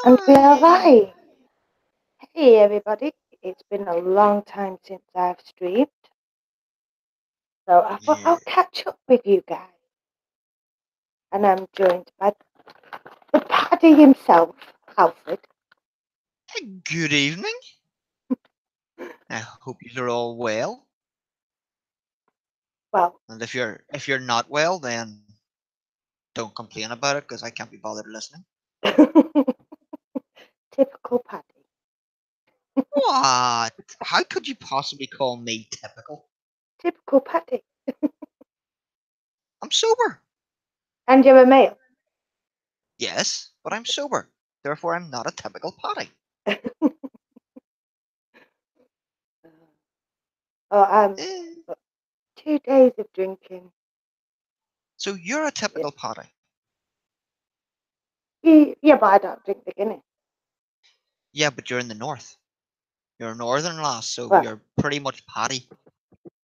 And we are Hi. live. Hey everybody, it's been a long time since I've streamed, so I thought Yeah. I'll catch up with you guys. And I'm joined by the Paddy himself, Alfred. Good evening. I hope you're all well. Well, And if you're not well, then don't complain about it because I can't be bothered listening. typical Paddy. What? How could you possibly call me typical? Typical Paddy. I'm sober. And you're a male. Yes, but I'm sober. Therefore, I'm not a typical potty. Oh, I'm Eh. 2 days of drinking. So you're a Yeah, typical potty. yeah, but I don't drink the Guinness. Yeah, but you're in the north. You're a northern lass, so Well, you're pretty much potty.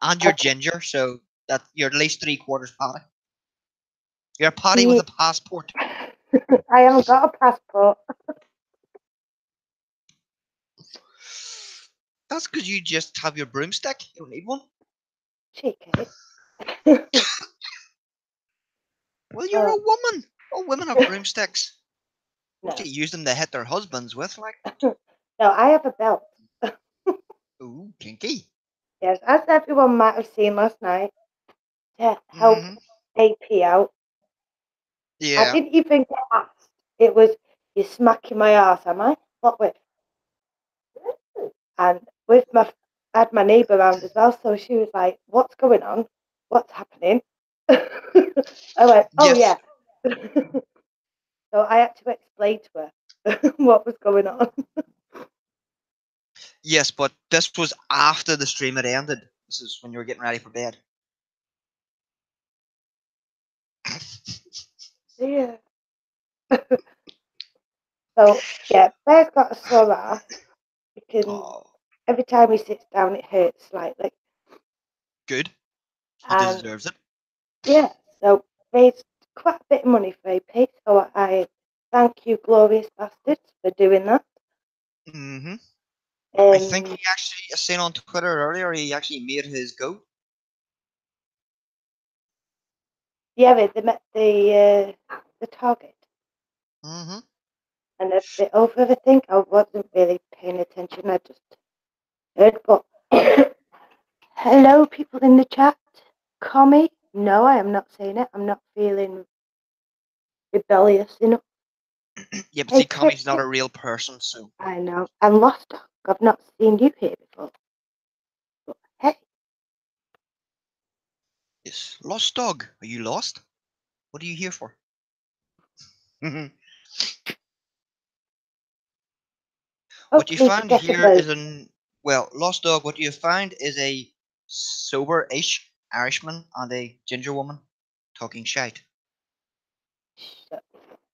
And you're okay. ginger, so that you're at least 3/4 potty. You're a potty with Yeah. a passport. I haven't got a passport. That's because you just have your broomstick. You don't need one. Cheeky. Well, you're Oh, a woman. All women have broomsticks. no. Mostly use them to hit their husbands with, like. No, I have a belt. Ooh, kinky. Yes, as everyone might have seen last night, to help Mm-hmm. AP out. I Yeah. didn't even get asked. It was, "You smacking my ass, am I?" What with? And with I had my neighbour around as well, so she was like, "What's going on? What's happening?" I went, "Oh Yes. yeah." So I had to explain to her what was going on. Yes, but this was after the stream had ended. This is when you were getting ready for bed. Yeah. So yeah, Bear's got a sore ass. He can Oh, every time he sits down, it hurts slightly. good. He And deserves it. yeah, so raised quite a bit of money for AP. So I thank you, glorious bastards, for doing that. Mm-hmm. I think Um, he actually, I seen on Twitter earlier, he actually made his go. yeah, they met the target, Mm-hmm. and a bit over. I think I wasn't really paying attention. I just heard, but hello, people in the chat. Commie? No, I am not saying it. I'm not feeling rebellious enough. Yeah, but Hey, see, Kami's not Trixie. a real person, so. I know. And Lost Dog. I've not seen you here before. But hey, Yes. Lost dog. Are you lost? What are you here for? What you hopefully to find get a here is vote. an well, Lost Dog. What you find is a sober-ish Irishman and a ginger woman talking shite.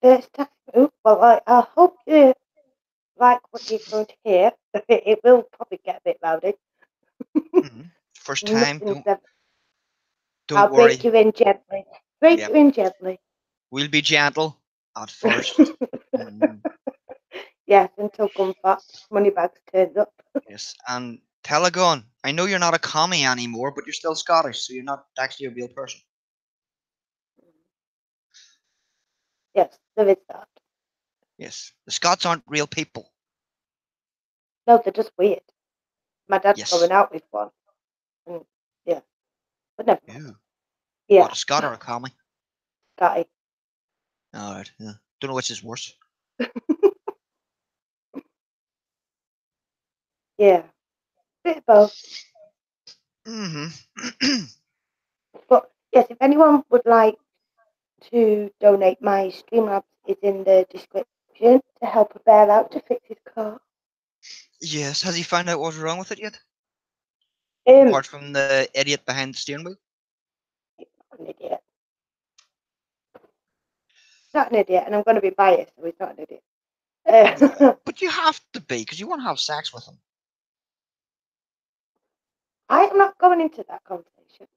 First time. Oh, well, I hope you like what you're going to hear. It will probably get a bit rowdy. First time, Nothing's don't ever. don't I'll break worry. you in gently. Break you Yep, in gently. we'll be gentle at first. Mm, Yes, until Gunfat Moneybags turns up. yes, and Telegon. I know you're not a commie anymore, but you're still Scottish, so you're not actually a real person. Yes, there is that. Yes, the Scots aren't real people. No, they're just weird. My dad's Yes. going out with one. And yeah, but never mind. Ew. Yeah, What, a Scot or a commie? Scotty. All right. Yeah. Don't know which is worse. Yeah, bit of both. Mm-hmm. But yes, if anyone would like to donate, my Streamlabs is in the description to help a bear out to fix his car. Yes. Has he found out what's wrong with it yet? Um, Apart from the idiot behind the steering wheel? he's not an idiot. He's not an idiot, and I'm going to be biased, so he's not an idiot. But you have to be, because you want to have sex with him. I am not going into that conversation.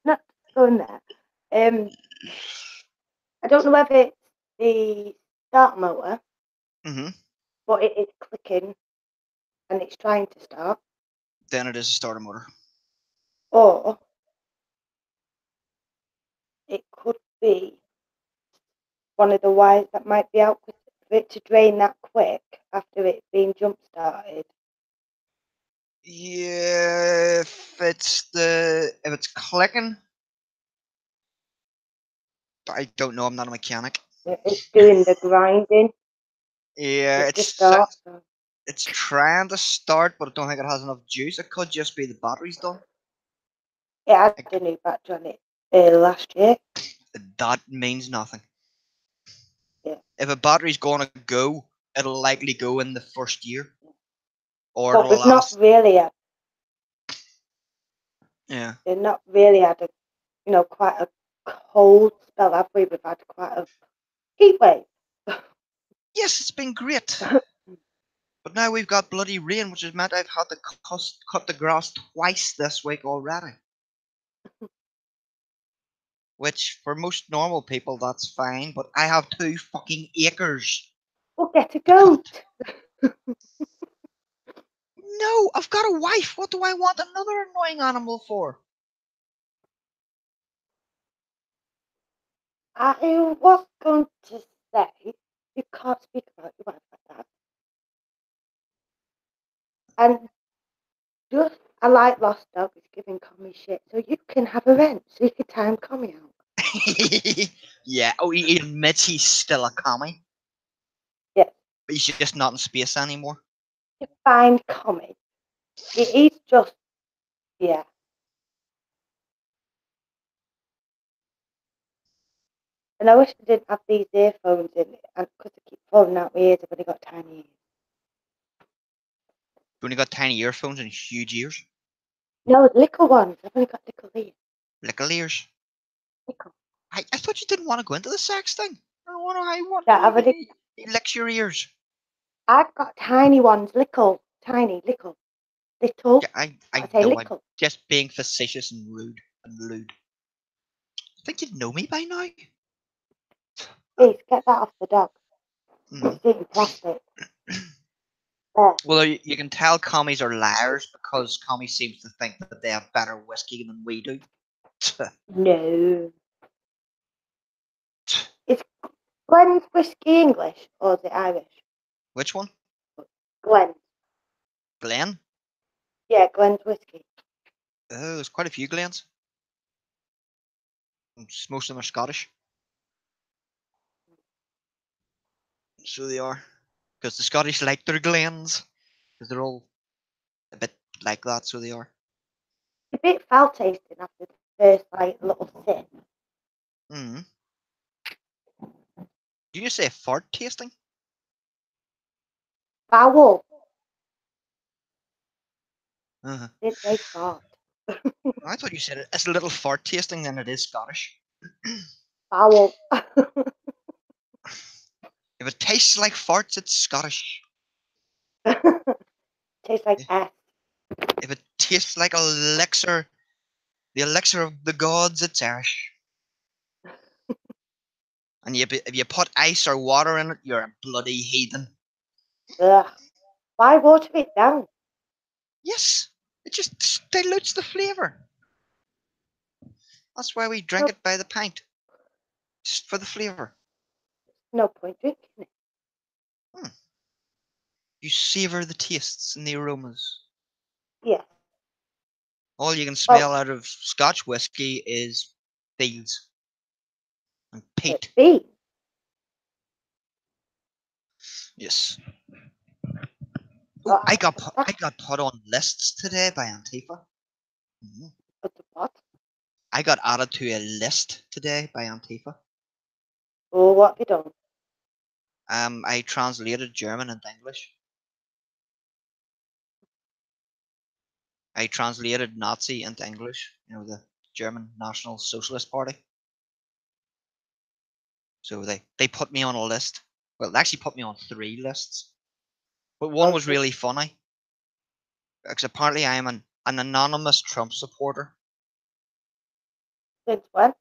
Not going there. I don't know whether it's the start motor, Mm-hmm. but it is clicking and it's trying to start, Then it is a starter motor. or it could be one of the wires that might be out for it to drain that quick after it's been jump started. Yeah, if it's clicking, I don't know. I'm not a mechanic. It's doing the grinding Yeah, just to start. So it's trying to start, but I don't think it has enough juice. It could just be the battery's done. it had Like, a new battery on it last year. that means nothing. Yeah. If a battery's going to go, it'll likely go in the first year, or But it'll we've not last. really had, Yeah. we've not really had a, quite a cold spell, have we? We've had quite a heat wave. Yes, it's been great. But now we've got bloody rain, which has meant I've had to cut the grass twice this week already. Which, for most normal people, that's fine, but I have 2 fucking acres We'll get a to cut. goat. No, I've got a wife. What do I want another annoying animal for? I was going to say, you can't speak about your wife like that. And just, I like Lost Dog is giving Commie shit, so you can have a rent, so you can time Commie out. Yeah, oh, he admits he's still a commie, Yeah, but he's just not in space anymore. to find Commie. He's just, yeah. And I wish I didn't have these earphones in, and because they keep falling out my ears, I've only got tiny ears. You've only got tiny earphones and huge ears. No, little ones. I've only got little ears. Little ears. Little. I thought you didn't want to go into the sex thing. I don't want to. I want Yeah, you to he licks your ears. I've got tiny ones, little, tiny, little, little. Yeah, I I say know. I'm little. just being facetious and rude and lewd. I think you'd know me by now. Please get that off the dog. Hmm. It's eating plastic. There. Well, you can tell commies are liars because commies seems to think that they have better whiskey than we do. No. Is Glen's whiskey English or is it Irish? Which one? Glen. Glen? Yeah, Glen's whiskey. Oh, there's quite a few Glens. Most of them are Scottish. So they are. Because the Scottish like their Glens. Because they're all a bit like that, so they are. It's a bit foul tasting after the first like little sip. Hmm. Did you say fart tasting? Foul. Uh-huh. Didn't say fart. I thought you said it's a little fart tasting, then it is Scottish. Foul. If it tastes like farts, it's Scottish. Tastes like ass. If it tastes like elixir, the elixir of the gods, it's Irish. And if you put ice or water in it, you're a bloody heathen. Ugh. Why water it down? Yes, it just dilutes the flavour. That's why we drink No, it by the pint. Just for the flavour. no point drinking it. Hmm. You savour the tastes and the aromas. Yeah. All you can Well, smell out of Scotch whisky is fields and peat. bean. Yes. Oh, Uh, I got put on lists today by Antifa. Mhm. at the pot. I got added to a list today by Antifa. Oh, what have you done? I translated German into English. I translated Nazi into English. You know, the German National Socialist Party. So they put me on a list. Well, they actually put me on 3 lists. But one Oh, was shit. really funny because apparently I am an anonymous Trump supporter. Since when?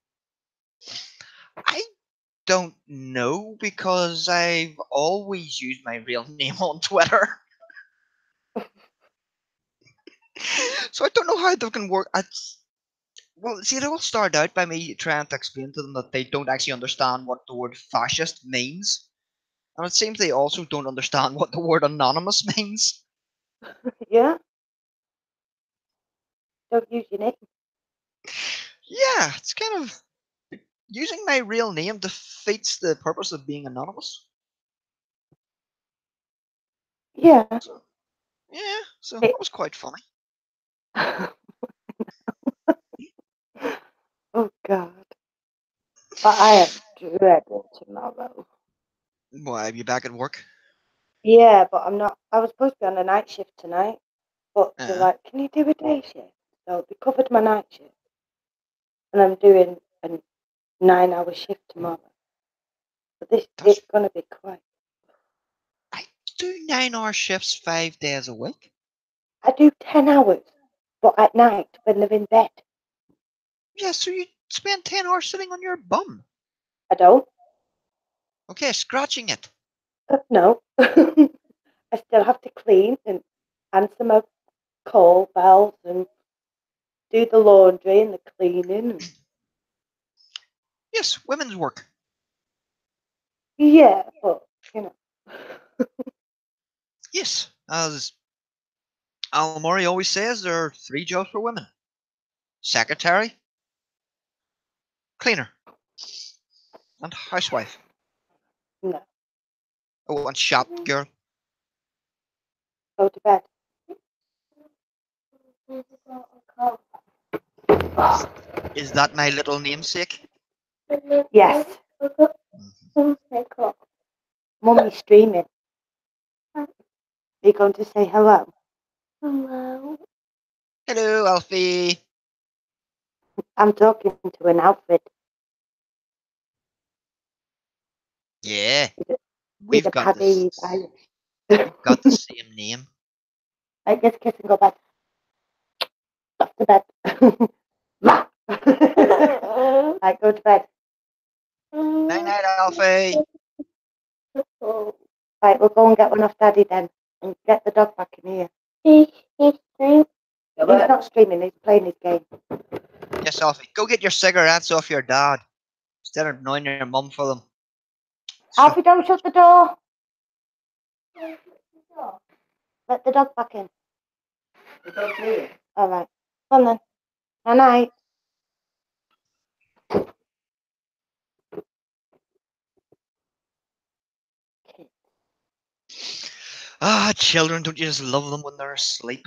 I don't know because I've always used my real name on Twitter. So I don't know how they can work. Well, see, it all started out by me trying to explain to them that they don't actually understand what the word fascist means. And it seems they also don't understand what the word anonymous means. Yeah. Don't use your name. Yeah, it's kind of. Using my real name defeats the purpose of being anonymous. Yeah. So, yeah, so It, that was quite funny. oh God. But I am dreading tomorrow. Why, are you back at work? Yeah, but I'm not. I was supposed to be on a night shift tonight, but they're Uh, like, "Can you do a day shift?" So they covered my night shift, and I'm doing a 9-hour shift tomorrow. But this that's. it's gonna be quite. I do 9 hour shifts 5 days a week. I do 10 hours, but at night when they're in bed, Yeah, so you spend 10 hours sitting on your bum. I don't. Okay, scratching it. No, I still have to clean and answer my call bells and do the laundry and the cleaning. And, Yes, women's work. yeah, but you know. Yes, as Al Murray always says, there are three jobs for women: secretary, cleaner, and housewife. No, Oh, and shop girl. go to bed. Is that my little namesake? Yes. Mummy's streaming. Are you going to say hello? Hello. Hello, Alfie. I'm talking to an outfit. Yeah, He's we've a got Paddy. this. Irish. We've got the same name. I just kiss and go back. Off to bed. Ma. I go to bed. Night night, Alfie. Right, we'll go and get one off Daddy then, and get the dog back in here. He's not streaming. He's playing his game. Yes, Alfie. Go get your cigarettes off your dad instead of annoying your mum for them. So, Alfie, don't shut the door. Let the dog back in. All right. Come on then. Good night. children, don't you just love them when they're asleep?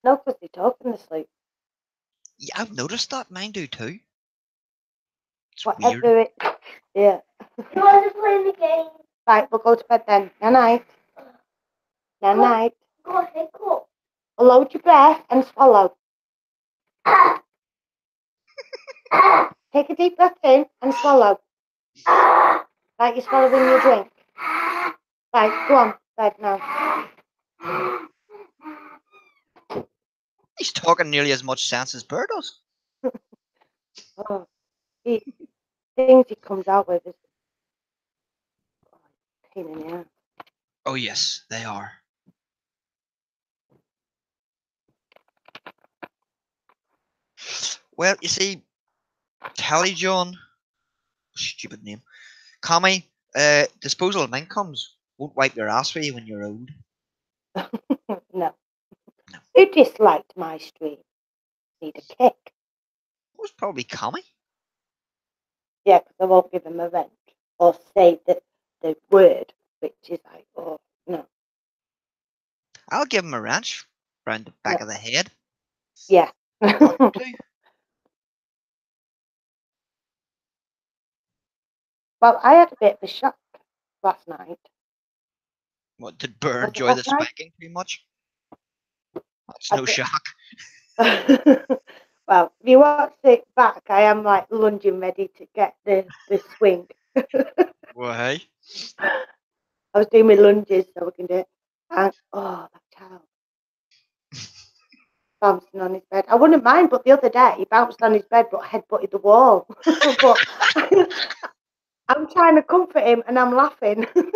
No, because they talk in the sleep. Yeah, I've noticed that. Mine do too. It's weird. Whatever it. Yeah. You want to play the game? Right, we'll go to bed then. Good night. Good night. Go ahead, go. Hold your breath and swallow. Take a deep breath in and swallow. Like you're swallowing your drink. Right, go on. Bed now. He's talking nearly as much sense as Bird does. Oh, he, things he comes out with is pain in the ass. Oh, yes, they are. Well, you see, Telly John, stupid name, Commie, disposal of incomes won't wipe your ass for you when you're old. No. No. Who disliked my stream? Need a kick. It was probably Commie. Yeah, because I won't give him a rent or say the word, which is like, oh, no. I'll give him a wrench round the back No. of the head. Yeah. Got to. Well, I had a bit of a shock last night. What, did Burr Was it enjoy last the night? spanking too much? That's I no did. shock. Well, if you watch it back, I am like lunging ready to get the swing. Why? I was doing my lunges so we can do it. And oh, that child bouncing on his bed. I wouldn't mind, but the other day he bounced on his bed but headbutted the wall. But I'm trying to comfort him and I'm laughing because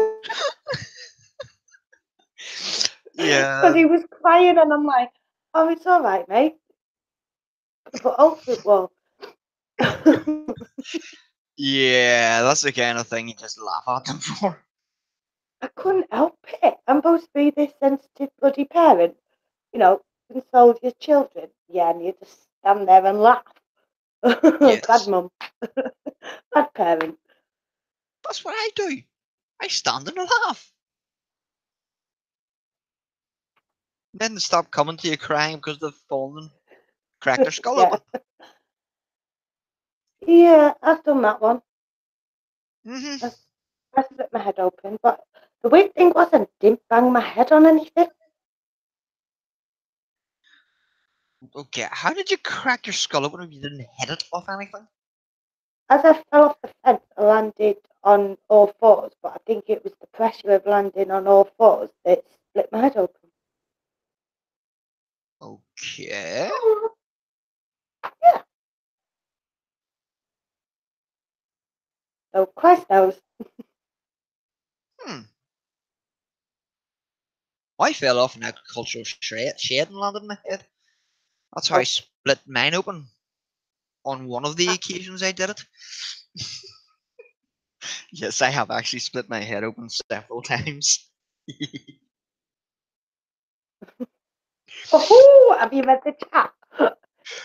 Yeah, he was crying and I'm like, oh, it's all right, mate. But hopefully it will. yeah, that's the kind of thing you just laugh at them for. I couldn't help it. I'm supposed to be this sensitive bloody parent, console your children. Yeah, and you just stand there and laugh. Bad Yes, mum. Bad parent. that's what I do. I stand and laugh. Then they stop coming to you crying because they've fallen and cracked their skull Yeah. open. Yeah, I've done that one. Hmm. I, I split my head open, but the weird thing was I didn't bang my head on anything. Okay, how did you crack your skull open if you didn't hit it off anything? As I fell off the fence, I landed on all fours, but I think it was the pressure of landing on all fours that split my head open. Okay. Yeah, so Christ knows. Hmm. I fell off an agricultural shed and landed on my head. That's how I Oh, split mine open on one of the ah, occasions I did it. Yes, I have actually split my head open several times. oh, have you read the chat?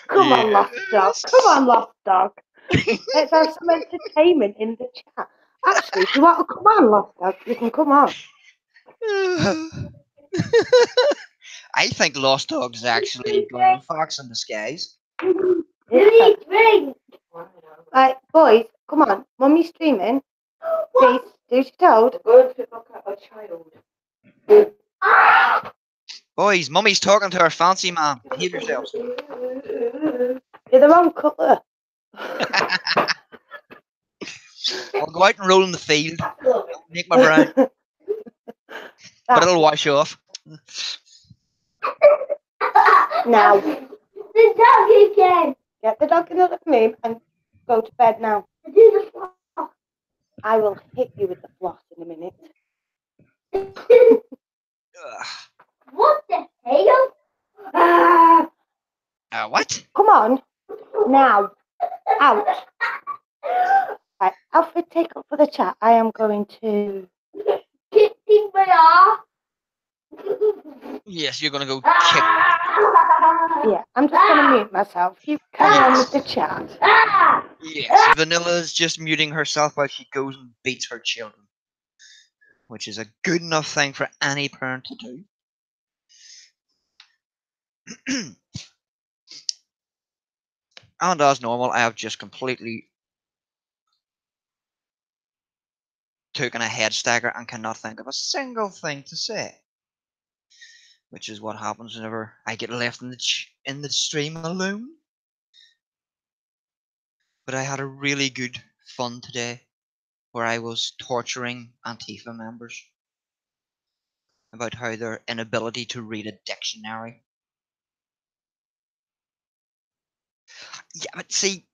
Come on, lost dog. Come Yes. on, lost dog. Let's have some entertainment in the chat. Actually, if you want to come on, lost dog, you can come on. I think Lost Dogs is actually Golden Fox in disguise. Yeah. Right, boys, come on. Mummy's streaming. Please, do your told. Going to look at a child. Boys, Mummy's talking to her fancy man. Behave yourselves. You're the wrong colour. I'll go out and roll in the field. It'll make my brown, but it'll wash off. Now. The dog again. Get the dog in the room and go to bed now. I will hit you with the floss in a minute. What the hell? Ah, What? come on. Now. Out. Right, Alfred, take up for the chat. I am going to... Kicking my arse. Yes, you're gonna go kick. Yeah, I'm just going to mute myself. You carry on with the chat. Yes, Vanilla's just muting herself while she goes and beats her children, which is a good enough thing for any parent to do. And as normal, I have just completely taken a head stagger and cannot think of a single thing to say. Which is what happens whenever I get left in the stream alone. But I had a really good fun today where I was torturing Antifa members about how their inability to read a dictionary. Yeah, but see,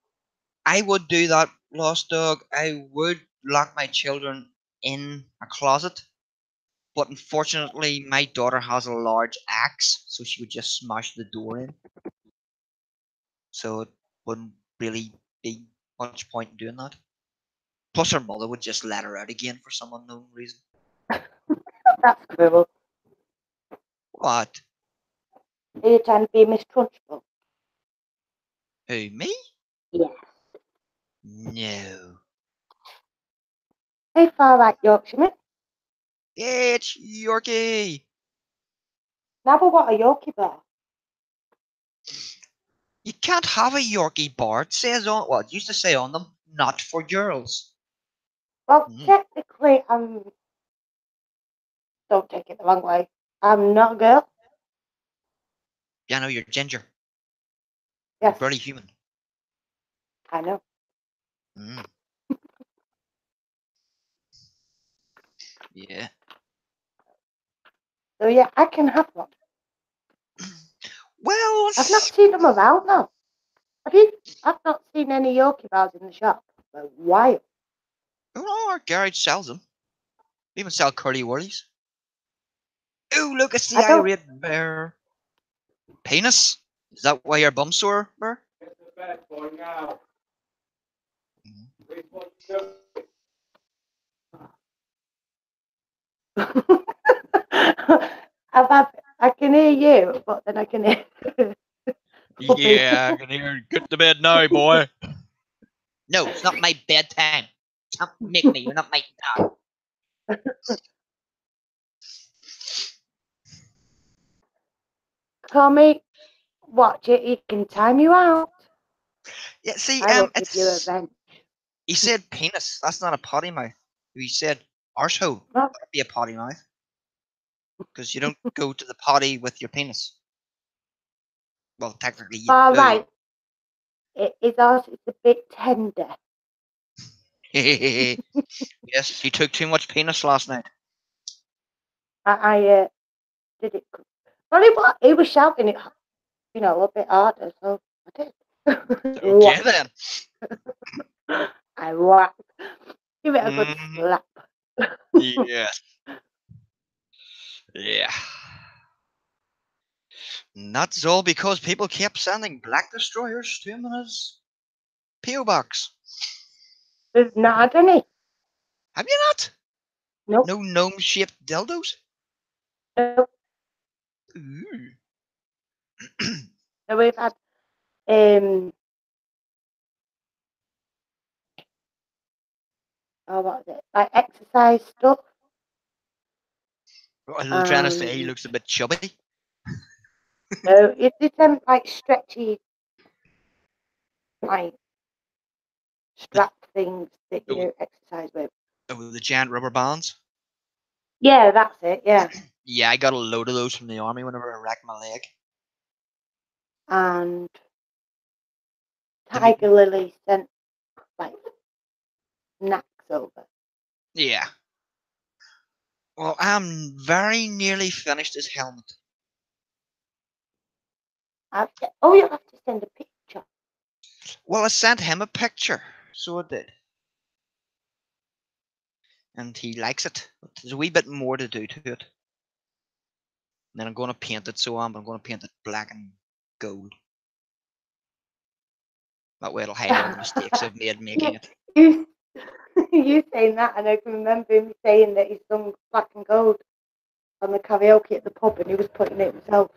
I would do that, Lost Dog. I would lock my children in a closet, but unfortunately, my daughter has a large axe, so she would just smash the door in. So it wouldn't really be much point in doing that. Plus, her mother would just let her out again for some unknown reason. That's cruel. What? Are you trying to be Miss Trunchbull? Who, me? Yeah. No. Hey, far right Yorkshireman. It's Yorkie! Now, but what a Yorkie bear? You can't have a Yorkie bar. It says on, well, it used to say on them, not for girls. Well, Mm. technically, don't take it the wrong way. I'm not a girl. Yeah, no, you're ginger. You're Yes, barely human. I know. Mm. Yeah. So, yeah, I can have one. Well, I've not seen them around, though. Have you? I've not seen any Yorkie bars in the shop for a while. Oh no, our garage sells them. We even sell curly whirlies. Oh, look, it's the I don't. irate bear. Penis? Is that why your bum's sore, bear? Mhm. I can hear you, but then I can hear puppy. Yeah, I can hear. Get to bed now, boy. No, it's not my bedtime. Don't make me. You're not my dog. Tommy, watch it. He can time you out. Yeah, see, I will give you it's. revenge. He said penis. That's not a potty mouth. He said arsehole. No. That'd be a potty mouth. Because you don't go to the potty with your penis. Well, technically you All do. right. It's also it's a bit tender. Yes, you took too much penis last night. I did it. Well, he was shouting it, a little bit harder, so I did. Okay then. I whacked. Give it a good Mm, slap. yeah. Yeah. And that's all because people kept sending black destroyers to him in his P.O. box. There's not any. Have you not? Nope. No gnome shaped dildos? Nope. Ooh. So we've had um what was it? Like exercise stuff What are you trying to say? He and looks a bit chubby. it's them like stretchy like The, strap things that oh, you exercise with. oh, the giant rubber bands. Yeah, that's it, yeah. Yeah, I got a load of those from the army whenever I wrecked my leg. And The me- Tiger Lily sent like snacks over. yeah. Well, I'm very nearly finished his helmet. You'll have to send a picture. Well, I sent him a picture, so I did. And he likes it. But there's a wee bit more to do to it. And then I'm going to paint it, so I'm going to paint it black and gold. That way it'll hide all the mistakes I've made making you, it. you, you saying that, and I can remember him saying that he sung Black and Gold on the karaoke at the pub, and he was putting it himself.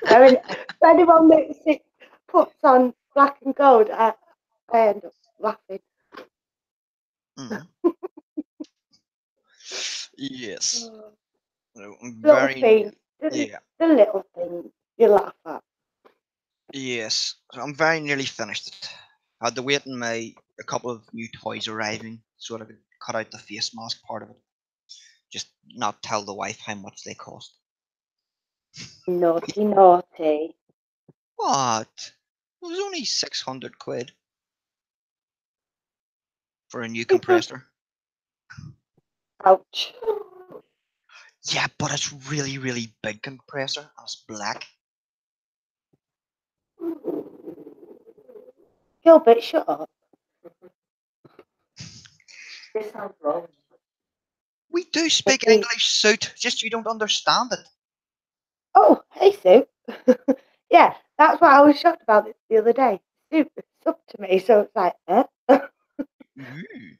For anyone that puts on Black and Gold, I end up laughing. Mm. Yes. Little Very things, nearly. Yeah. the little things you laugh at. Yes. So I'm very nearly finished it. I had to wait on a couple of new toys arriving so that I could cut out the face mask part of it. Just not tell the wife how much they cost. Naughty, naughty. What? It was only 600 quid for a new Mhm. compressor. Ouch. Yeah, but it's really, really big compressor. And it's black. Gilbert, shut up. This sounds wrong. We do It speak is. English, suit. Just you don't understand it. Oh, hey, Sue. Yeah, that's what I was shocked about the other day. Sue up to me, so it's like, Ooh.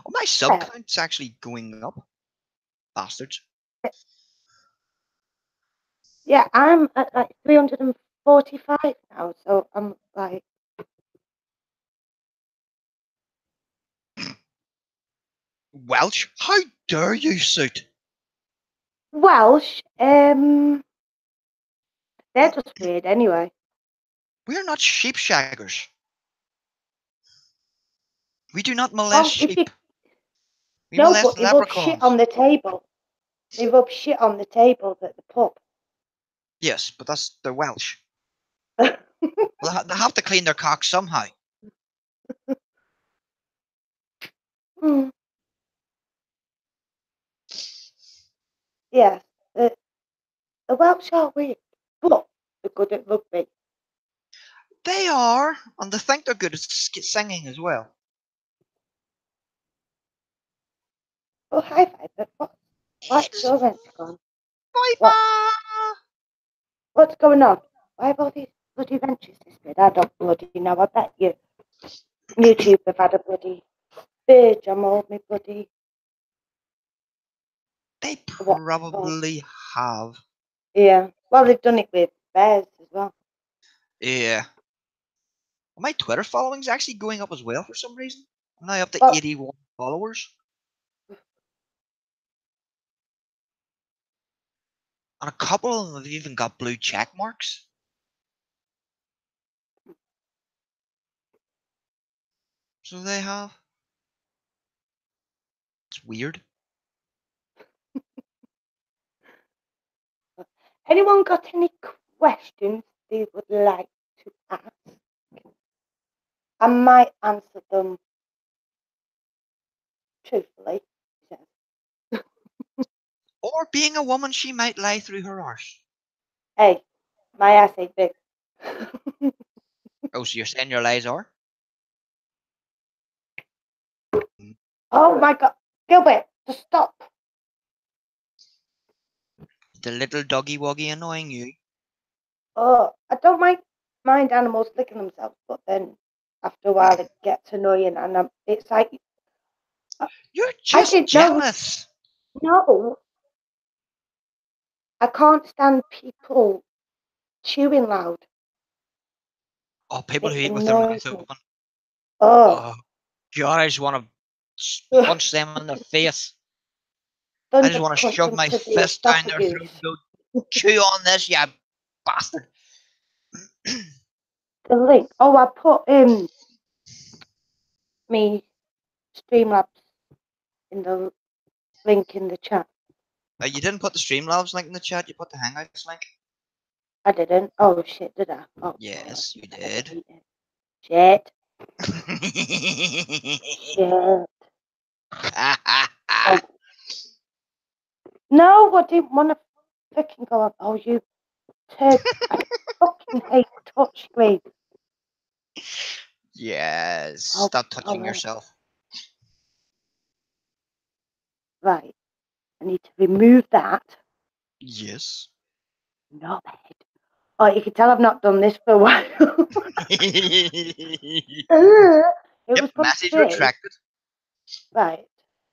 Oh, my sub yeah, count's actually going up. Bastards. yeah, I'm at like 345 now, so I'm like, Welsh? How dare you, suit? Welsh, they're just weird anyway. We're not sheep shaggers. We do not molest Well, if you, sheep. We no, molest but they rub shit leprechauns. on the table. They rub shit on the tables at the pub. Yes, but they're Welsh. Well, they have to clean their cocks somehow. Mm, yeah, the Welsh are weird, but they're good at rugby. They are, and they think they're good at singing as well. Oh, hi, Viper. What's It's your rent gone? What? Viper! What's going on? Why have all these bloody ventures disappeared? I don't bloody know. I bet you YouTube have had a bloody page on all my bloody They what it's called. probably have. Yeah. Well, they've done it with bears as well. Yeah. My Twitter following's actually going up as well for some reason. I'm now up to Well, 81 followers. And a couple of them have even got blue check marks. So they have. It's weird. anyone got any questions they would like to ask? I might answer them truthfully. Or being a woman, she might lie through her arse. Hey, my ass ain't big. Oh, so you're saying your lies are? Oh my god. Gilbert, just stop. The little doggy woggy annoying you. Oh, I don't mind animals licking themselves, but then after a while it gets annoying, and it's like You're I just didn't know. jealous. No, I can't stand people chewing loud. Oh, people It who eat with their annoys mouth me. open. Oh, Oh, God, I just want to punch them in the face. I just thunder want to punch shove them my to the fist down their throat esophagus. and go, chew on this, you bastard. The link. Oh, I put me Streamlabs in the link in the chat. You didn't put the Streamlabs link in the chat, you put the Hangouts link. I didn't. Oh shit, did I? Oh, Yes, you I did. delete it. Shit. Shit. Oh. No, I didn't want to freaking go on. Oh, you turd. I fucking hate touchscreen. Yes, Oh, stop touching God. yourself. Right. I need to remove that. Yes. No, head. Oh, you can tell I've not done this for a while. It Yep, was supposed to message be. retracted. Right.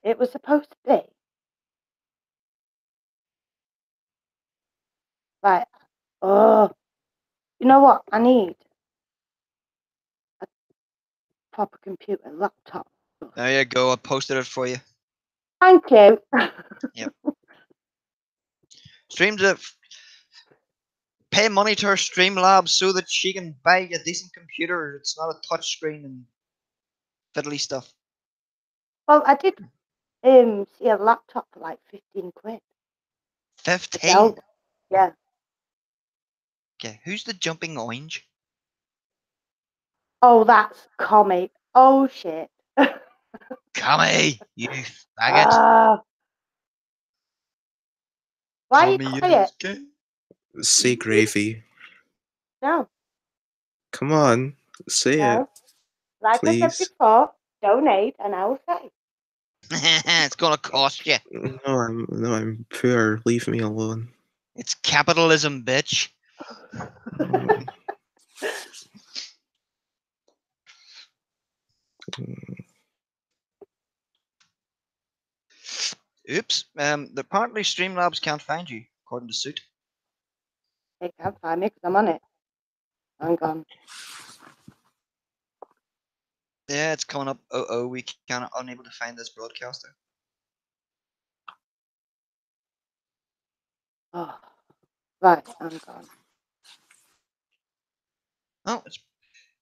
It was supposed to be. Right. Oh, you know what? I need a proper computer laptop. There you go, I posted it for you. Thank you. Yep. Streams it. Pay money to her Streamlabs so that she can buy a decent computer. It's not a touchscreen and fiddly stuff. Well, I did see a laptop for like 15 quid. A 15. Dell. Yeah. Okay, who's the jumping orange? Oh, that's comic. Oh shit. Come you faggot. Ah, why are you Come quiet? Say gravy. No, Come on, say it, no. Like I said please. before, donate and I will say. It's gonna cost you. No, I'm poor. Leave me alone. It's capitalism, bitch. Mm, Oops. Apparently Streamlabs can't find you, according to Suit. They can't find me because I'm on it. I'm gone. Yeah, it's coming up. Oh, we can't unable to find this broadcaster. Oh, right, I'm gone. Oh,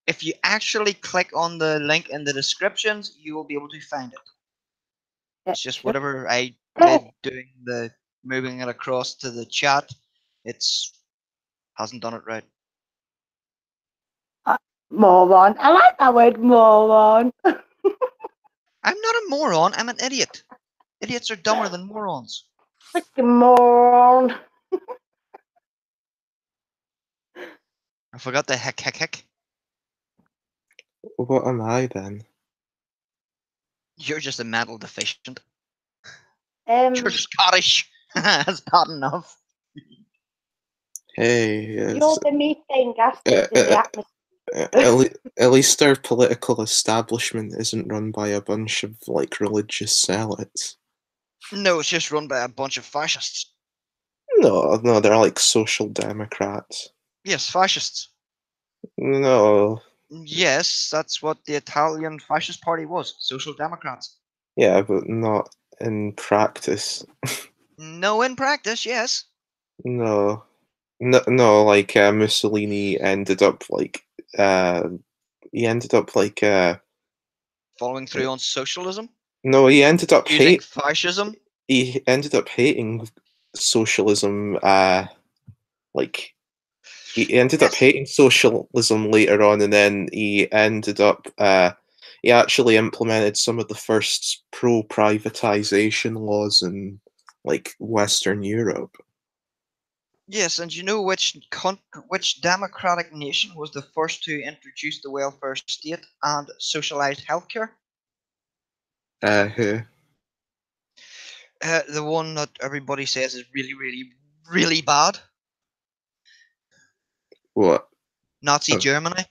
if you actually click on the link in the descriptions, you will be able to find it. It's just Should whatever I it? did doing the moving it across to the chat, it's hasn't done it right. Moron. I like that word, moron. I'm not a moron, I'm an idiot. Idiots are dumber than morons. Freaking moron. I forgot the heck. what am I then? You're just a mental deficient. You're Scottish. That's not enough. Hey, You're the methane gas that's in the atmosphere. at least our political establishment isn't run by a bunch of like religious zealots. No, it's just run by a bunch of fascists. No, they're like social democrats. Yes, fascists. No, Yes, that's what the Italian fascist party was. Social democrats. yeah, but not in practice. No, in practice, yes. No, like Mussolini ended up like he ended up like Following through on socialism. no, he ended up Using fascism. he ended up hating socialism. Like he ended up Yes. hating socialism later on, and then he ended up he actually implemented some of the first pro-privatization laws in like Western Europe. Yes, and you know which democratic nation was the first to introduce the welfare state and socialized healthcare? Who? The one that everybody says is really, really, really bad. What? Nazi Germany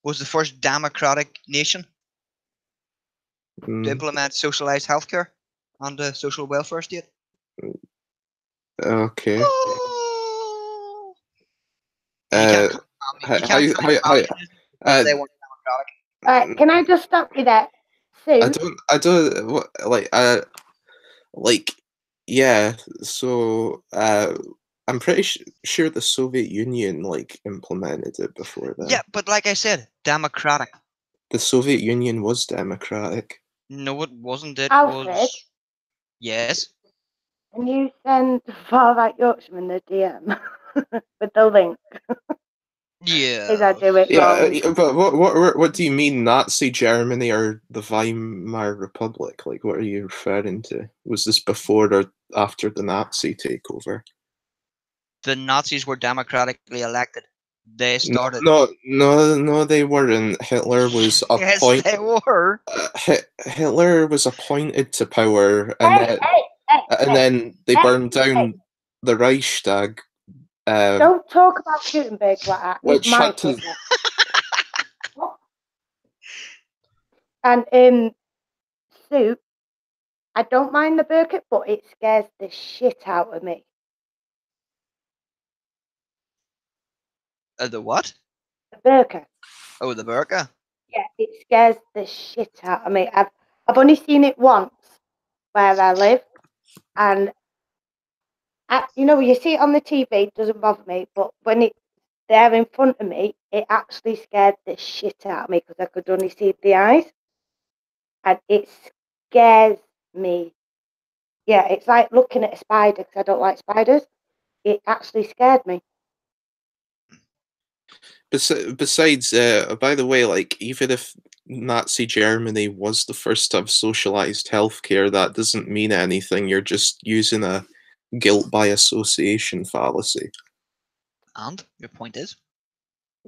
was the first democratic nation to implement socialized healthcare and a social welfare state. Okay. Oh. You can't come at me. You How, can't claim how, fascism because they weren't democratic. Right, can I just stop you there? Sue, I don't what like yeah. So I'm pretty sure the Soviet Union like implemented it before that. Yeah, but like I said, democratic. The Soviet Union was democratic. No, it wasn't. It Alfred, was. Yes. can you send Far Right Yorkshireman the DM with the link? Yeah. Did I do it Yeah, wrong? but what do you mean Nazi Germany or the Weimar Republic? Like, what are you referring to? Was this before or after the Nazi takeover? The Nazis were democratically elected. They started. No, they weren't. Yes, they were. Hitler was appointed to power, and Hey, then they hey, burned hey. down the Reichstag, Don't talk about Gutenberg like that. He's which my had to. Hitler. And Sue, I don't mind the burqa, but it scares the shit out of me. The what? The burqa. Oh, the burqa. Yeah, it scares the shit out of me. I've only seen it once where I live, and you see it on the TV, it doesn't bother me, but when it's there in front of me, it actually scared the shit out of me because I could only see the eyes, and it scares me. Yeah, it's like looking at a spider because I don't like spiders. It actually scared me. Besides, by the way, like even if Nazi Germany was the first to have socialized healthcare, that doesn't mean anything. You're just using a guilt by association fallacy. And your point is?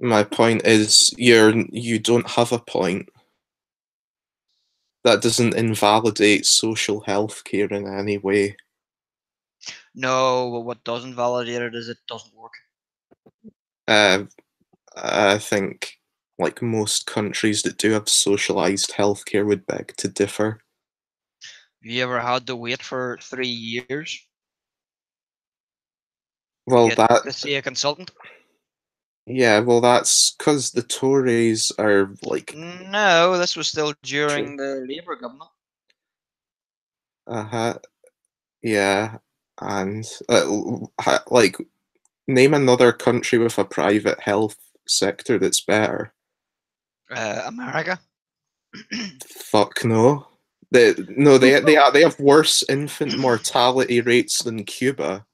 My point is, you don't have a point. That doesn't invalidate social health care in any way. No, what doesn't validate it is it doesn't work. I think, like most countries that do have socialized healthcare, would beg to differ. Have you ever had to wait for 3 years Well, to see a consultant? Yeah, well, that's because the Tories are like. No, this was still during the Labour government. Yeah, and like, name another country with a private health sector that's better. America. Fuck no. They have worse infant mortality rates than Cuba.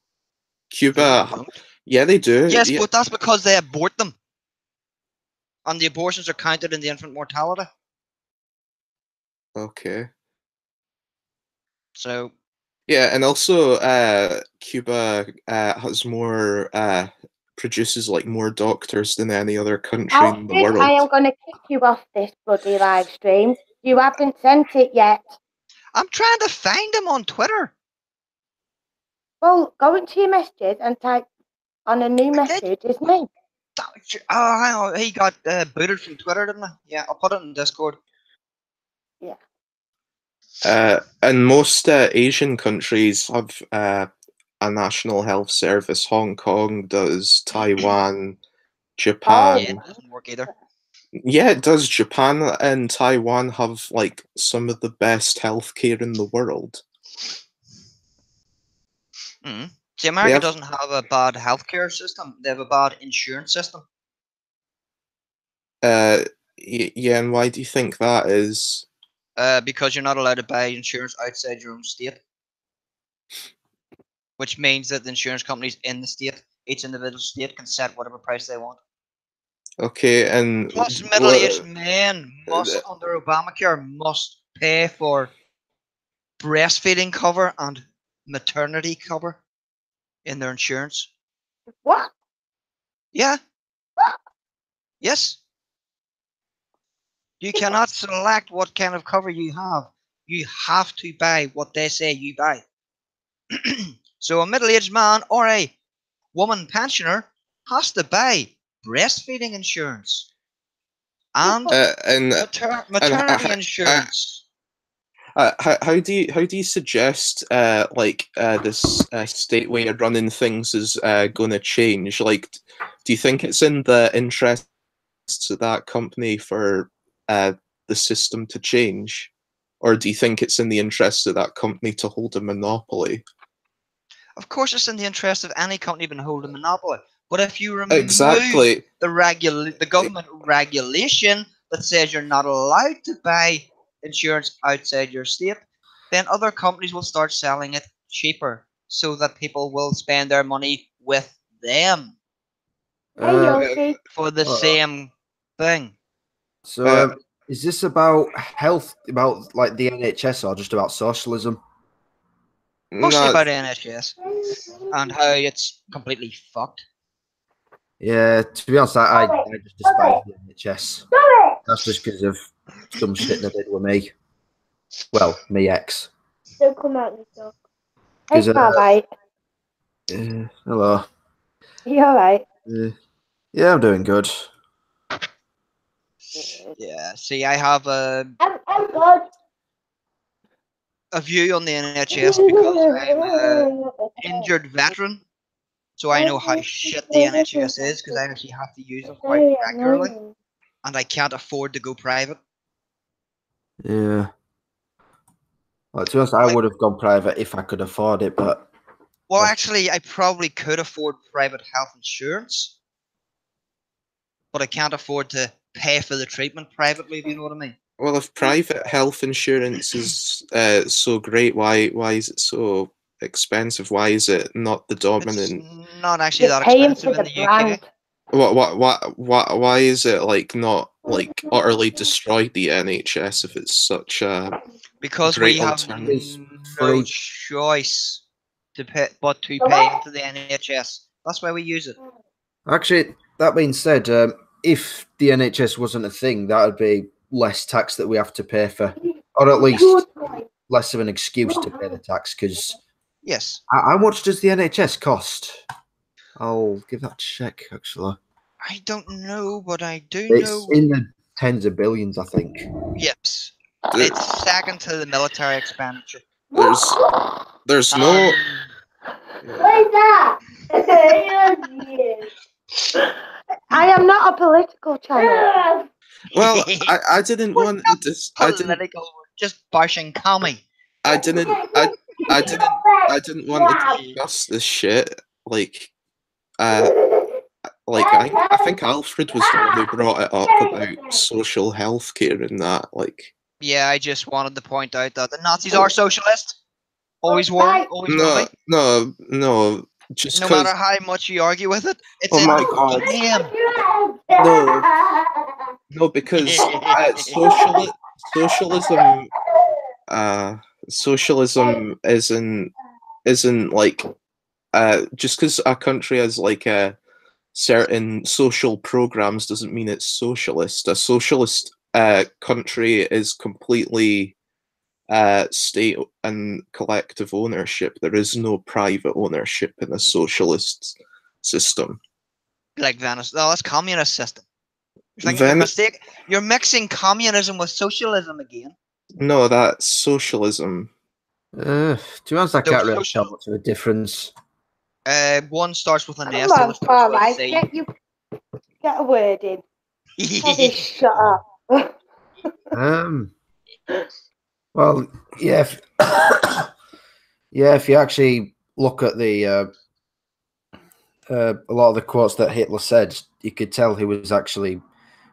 Cuba, yeah, they do. Yes, Yeah. but that's because they abort them, and the abortions are counted in the infant mortality. Okay. So. Yeah, and also Cuba has more produces like more doctors than any other country in the Alfred, world. I am going to kick you off this bloody live stream. You haven't sent it yet. I'm trying to find him on Twitter. Well, go into your messages and type on a new I did. message his name. Oh, hang on. He got booted from Twitter, didn't he? Yeah, I'll put it in Discord. And most Asian countries have a national health service. Hong Kong does, Taiwan, Japan. Yeah, it doesn't work either. Yeah, it does. Japan and Taiwan have like some of the best healthcare in the world. Mm. See, America doesn't have a bad healthcare system. They have a bad insurance system. Yeah, and why do you think that is? Because you're not allowed to buy insurance outside your own state. Which means that the insurance companies in the state, each individual state, can set whatever price they want. Okay, and Plus, middle-aged men must, under Obamacare, must pay for breastfeeding cover and maternity cover in their insurance. What? Yeah. What? Yes. You cannot select what kind of cover you have. You have to buy what they say you buy. So a middle-aged man or a woman pensioner has to buy breastfeeding insurance and maternity insurance. How do you suggest this state way of running things is going to change? Like, do you think it's in the interests of that company for the system to change, or do you think it's in the interest of that company to hold a monopoly? Of course, it's in the interest of any company to hold a monopoly. But if you remove exactly the government regulation that says you're not allowed to buy insurance outside your state, then other companies will start selling it cheaper so that people will spend their money with them for the same thing. So, is this about health, about like the NHS, or just about socialism? Mostly about NHS and how it's completely fucked. Yeah, to be honest, I just despise the NHS. That's just because of some shit they did with me. Well, me ex. Don't come out and talk. Hey, Marmite. Hello. You alright? Yeah, I'm doing good. Yeah, see, I have I'm good. A view on the NHS because I'm an injured veteran, so I know how shit the NHS is because I actually have to use them quite regularly, and I can't afford to go private. Yeah. Well, to be honest, I would have gone private if I could afford it, but... Well, actually, I probably could afford private health insurance, but I can't afford to pay for the treatment privately, if you know what I mean. Well, if private health insurance is so great, why is it so expensive? Why is it not the dominant? It's not actually that expensive in the UK. Why is it like not like utterly destroyed the NHS if it's such a because great we have no choice to pay but to pay into the NHS. That's why we use it. Actually, that being said, if the NHS wasn't a thing, that would be less tax that we have to pay for, or at least less of an excuse to pay the tax. Because yes, how much does the NHS cost? I'll give that a check. Actually, I don't know, but I do know it's in the tens of billions, I think. Yes, it's second to the military expenditure. There's no. What is that? I am not a political channel. Well, I didn't want to. Political, just bashing commie. I didn't want to discuss this shit. I think Alfred was the one who brought it up about social health care and that. Yeah, I just wanted to point out that the Nazis are socialist. Always were, always will be. No. Just no matter how much you argue with it, it's oh in my God. No, because socialism isn't like just because a country has like a certain social programs doesn't mean it's socialist. A socialist country is completely state and collective ownership. There is no private ownership in a socialist system. Like Venice. No, that's communist system. Ven- You're mixing communism with socialism again. no, that's socialism. To be honest, I No, can't really social- tell much of a difference. One starts with an S, Come the on, other starts Tom, with I a C. get a word in. Probably shut up. Well, yeah, yeah. If you actually look at the a lot of the quotes that Hitler said, you could tell he was actually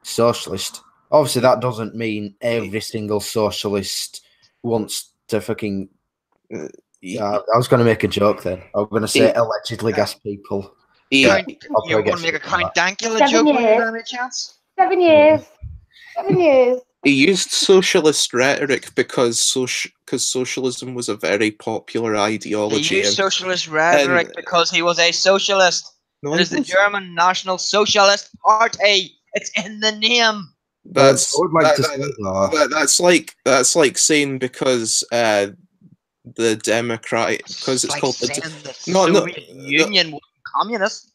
socialist. Obviously, that doesn't mean every single socialist wants to fucking. I was going to make a joke then. I was going to say allegedly gas people. You I'll want probably to get make a stuck on Count that. Dankula 7 joke when you years. have any chance? 7 years. 7 years. He used socialist rhetoric because socialism was a very popular He ideology. used socialist rhetoric because he was a socialist. No, It is the German National Socialist Party. It's in the name. That's I would like to say that. that's like saying because the Democratic because it's like called saying the no Soviet Union was communist.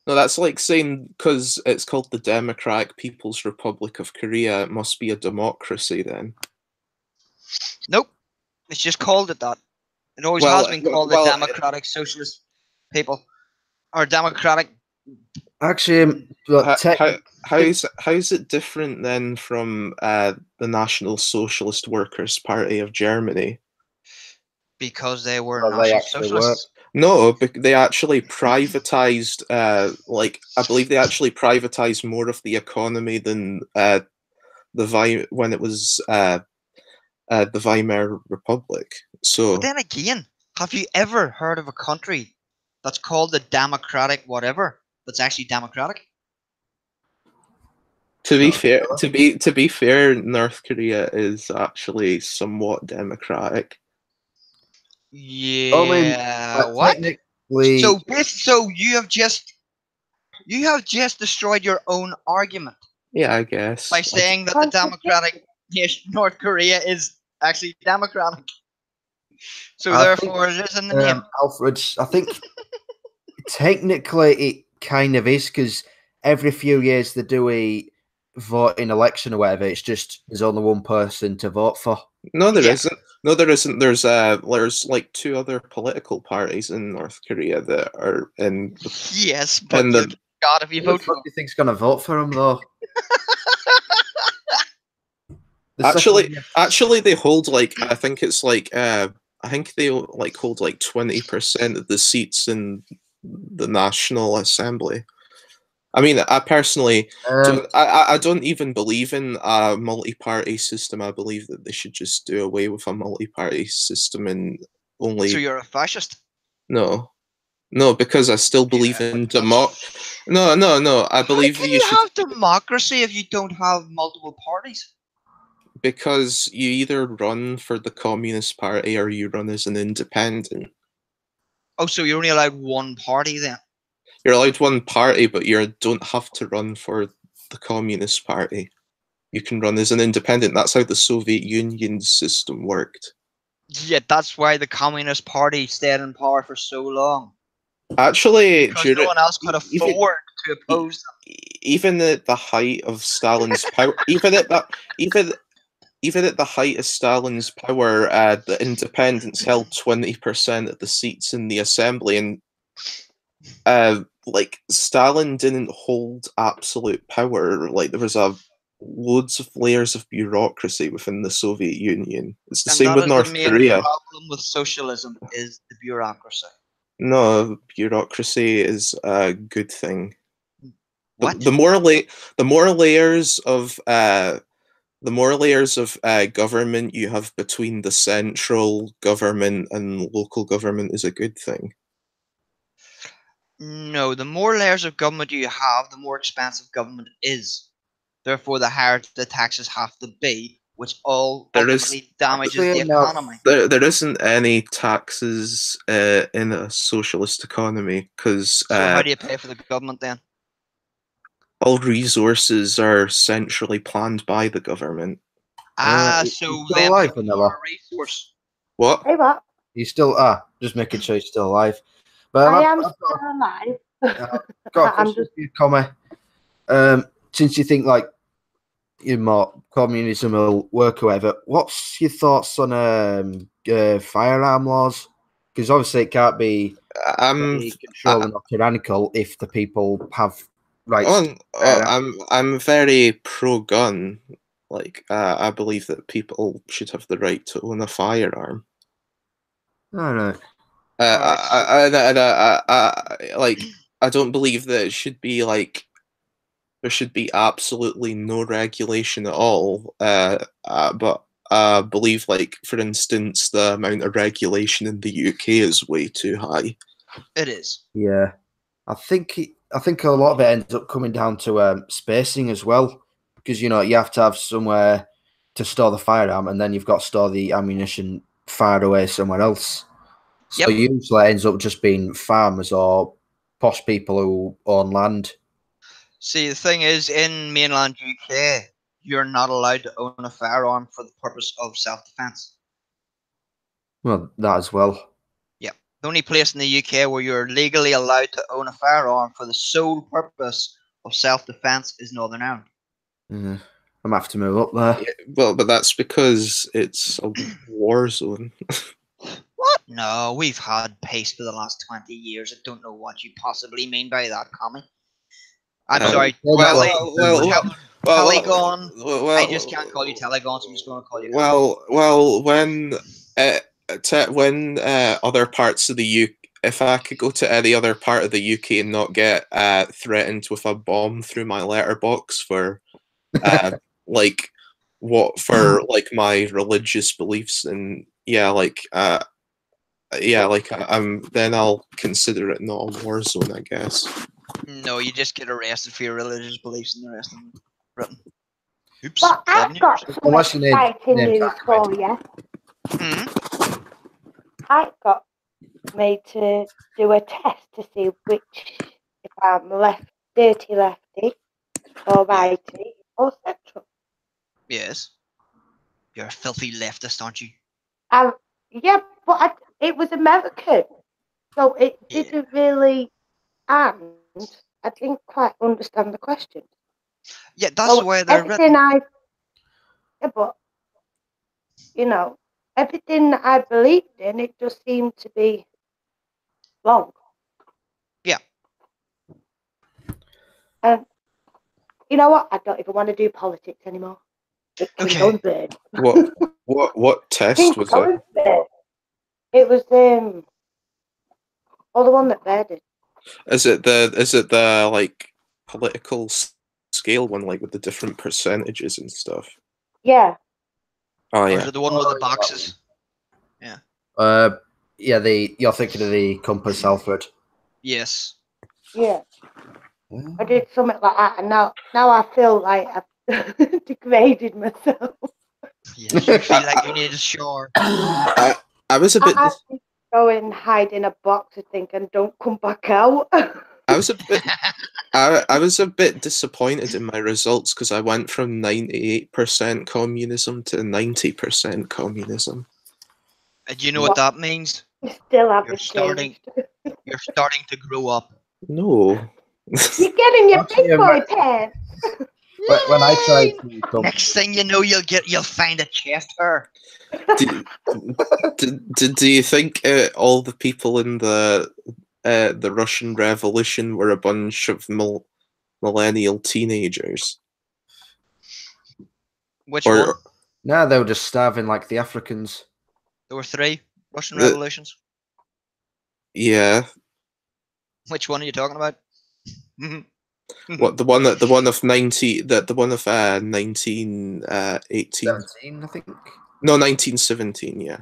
no that's like saying because it's called the Democratic People's Republic of Korea, it must be a democracy then. Nope, it's just called it that. It always has been called the Democratic Socialist People or Democratic. Actually, how is it different then from the National Socialist Workers' Party of Germany? Because they were Well, they National actually Socialists. No, they actually privatized. Like I believe they actually privatized more of the economy than when it was the Weimar Republic. So, But then again, have you ever heard of a country that's called the Democratic whatever that's actually democratic? to be fair, to be fair, North Korea is actually somewhat democratic. Yeah. What? So you have just destroyed your own argument. Yeah, I guess. By saying that the democratic North Korea is actually democratic. So therefore it is in the name. Alfred, I think technically it kind of is because every few years they do a voting election or whatever. It's just there's only one person to vote for. No, there isn't. No, there isn't. There's like 2 other political parties in North Korea that are in. Yes, but God, if you vote for who do you think's gonna vote for him though? Actually, they hold like I think it's like I think they like hold like 20% of the seats in the National Assembly. I mean, I personally I don't even believe in a multi-party system. I believe that they should just do away with a multi-party system and only. So you're a fascist? No, because I still believe in No. I believe you should have democracy if you don't have multiple parties. Because you either run for the Communist Party or you run as an independent. Oh, so you're only allowed one party then? You're allowed one party, but you don't have to run for the Communist Party. You can run as an independent. That's how the Soviet Union system worked. Yeah, that's why the Communist Party stayed in power for so long. Actually, because no one else could afford to oppose them. Even at the height of Stalin's power, even at the height of Stalin's power, the independents held 20% of the seats in the assembly, and like Stalin didn't hold absolute power. Like there was loads of layers of bureaucracy within the Soviet Union. It's the same with North Korea. The problem with socialism is the bureaucracy. No, bureaucracy is a good thing. What? The more layers of government you have between the central government and local government is a good thing. No, the more layers of government you have, the more expensive government is. Therefore, the higher the taxes have to be, which ultimately damages the economy. There isn't any taxes in a socialist economy because. So how do you pay for the government then? All resources are centrally planned by the government. He's So still them alive, people Vanilla. are a resource. What? Hey, what? He's still just making sure he's still alive. But I I've am still alive. got a I'm question just for you, Commy. Since you think like more communism will work or whatever, what's your thoughts on firearm laws? Because obviously it can't be I'm very controlling or tyrannical if the people have rights. I'm very pro-gun. Like, I believe that people should have the right to own a firearm. All right. Like, I don't believe that it should be like there should be absolutely no regulation at all. But I believe, like, for instance, the amount of regulation in the UK is way too high. It is. Yeah, I think a lot of it ends up coming down to spacing as well, because you have to have somewhere to store the firearm, and then you've got to store the ammunition far away somewhere else. So Yep. usually it ends up just being farmers or posh people who own land. See, the thing is, in mainland UK, you're not allowed to own a firearm for the purpose of self-defense. Well, that as well. Yeah. The only place in the UK where you're legally allowed to own a firearm for the sole purpose of self-defense is Northern Ireland. I'm gonna have to move up there. Yeah, well, but that's because it's a war zone. What? No, we've had peace for the last 20 years. I don't know what you possibly mean by that, Commie. I'm sorry, Telegon. I just can't call you Telegon, so I'm just going to call you Commie. When other parts of the UK, if I could go to any other part of the UK and not get threatened with a bomb through my letterbox for like my religious beliefs, and then I'll consider it not a war zone, I guess. No, you just get arrested for your religious beliefs and the rest of them. Britain. Oops. But I've got some Unless you exciting name news for you. I got made to do a test to see if I'm dirty lefty or righty or central. Yes. You're a filthy leftist, aren't you? Yeah, but it was American, so it didn't really, and I didn't quite understand the question. Yeah, that's why they're everything written. but everything that I believed in, it just seemed to be wrong. Yeah. And you know what? I don't even want to do politics anymore. It can go in bed. What test was it? It was the one that Bear did. Is it the like political scale one, like with the different percentages and stuff? Yeah. Oh Or yeah. is it the one with the boxes? Yeah. You're thinking of the Compass Alfred. Yes. Yeah. I did something like that, and now I feel like I've degraded myself. Yes, you feel like you need a shower. I was a bit. I go and hide in a box, I think, and don't come back out. I was a bit. I was a bit disappointed in my results because I went from 98% communism to 90% communism. And you know what that means? You still haven't You're starting to grow up. No. You're getting your big boy pants. When I tried to Next thing you know, you'll find a chest hair. Do you think all the people in the Russian Revolution were a bunch of millennial teenagers? Which one? No, they were just starving like the Africans. There were 3 Russian revolutions. Yeah. Which one are you talking about? What the one of 1918? 17, I think. No, 1917. Yeah.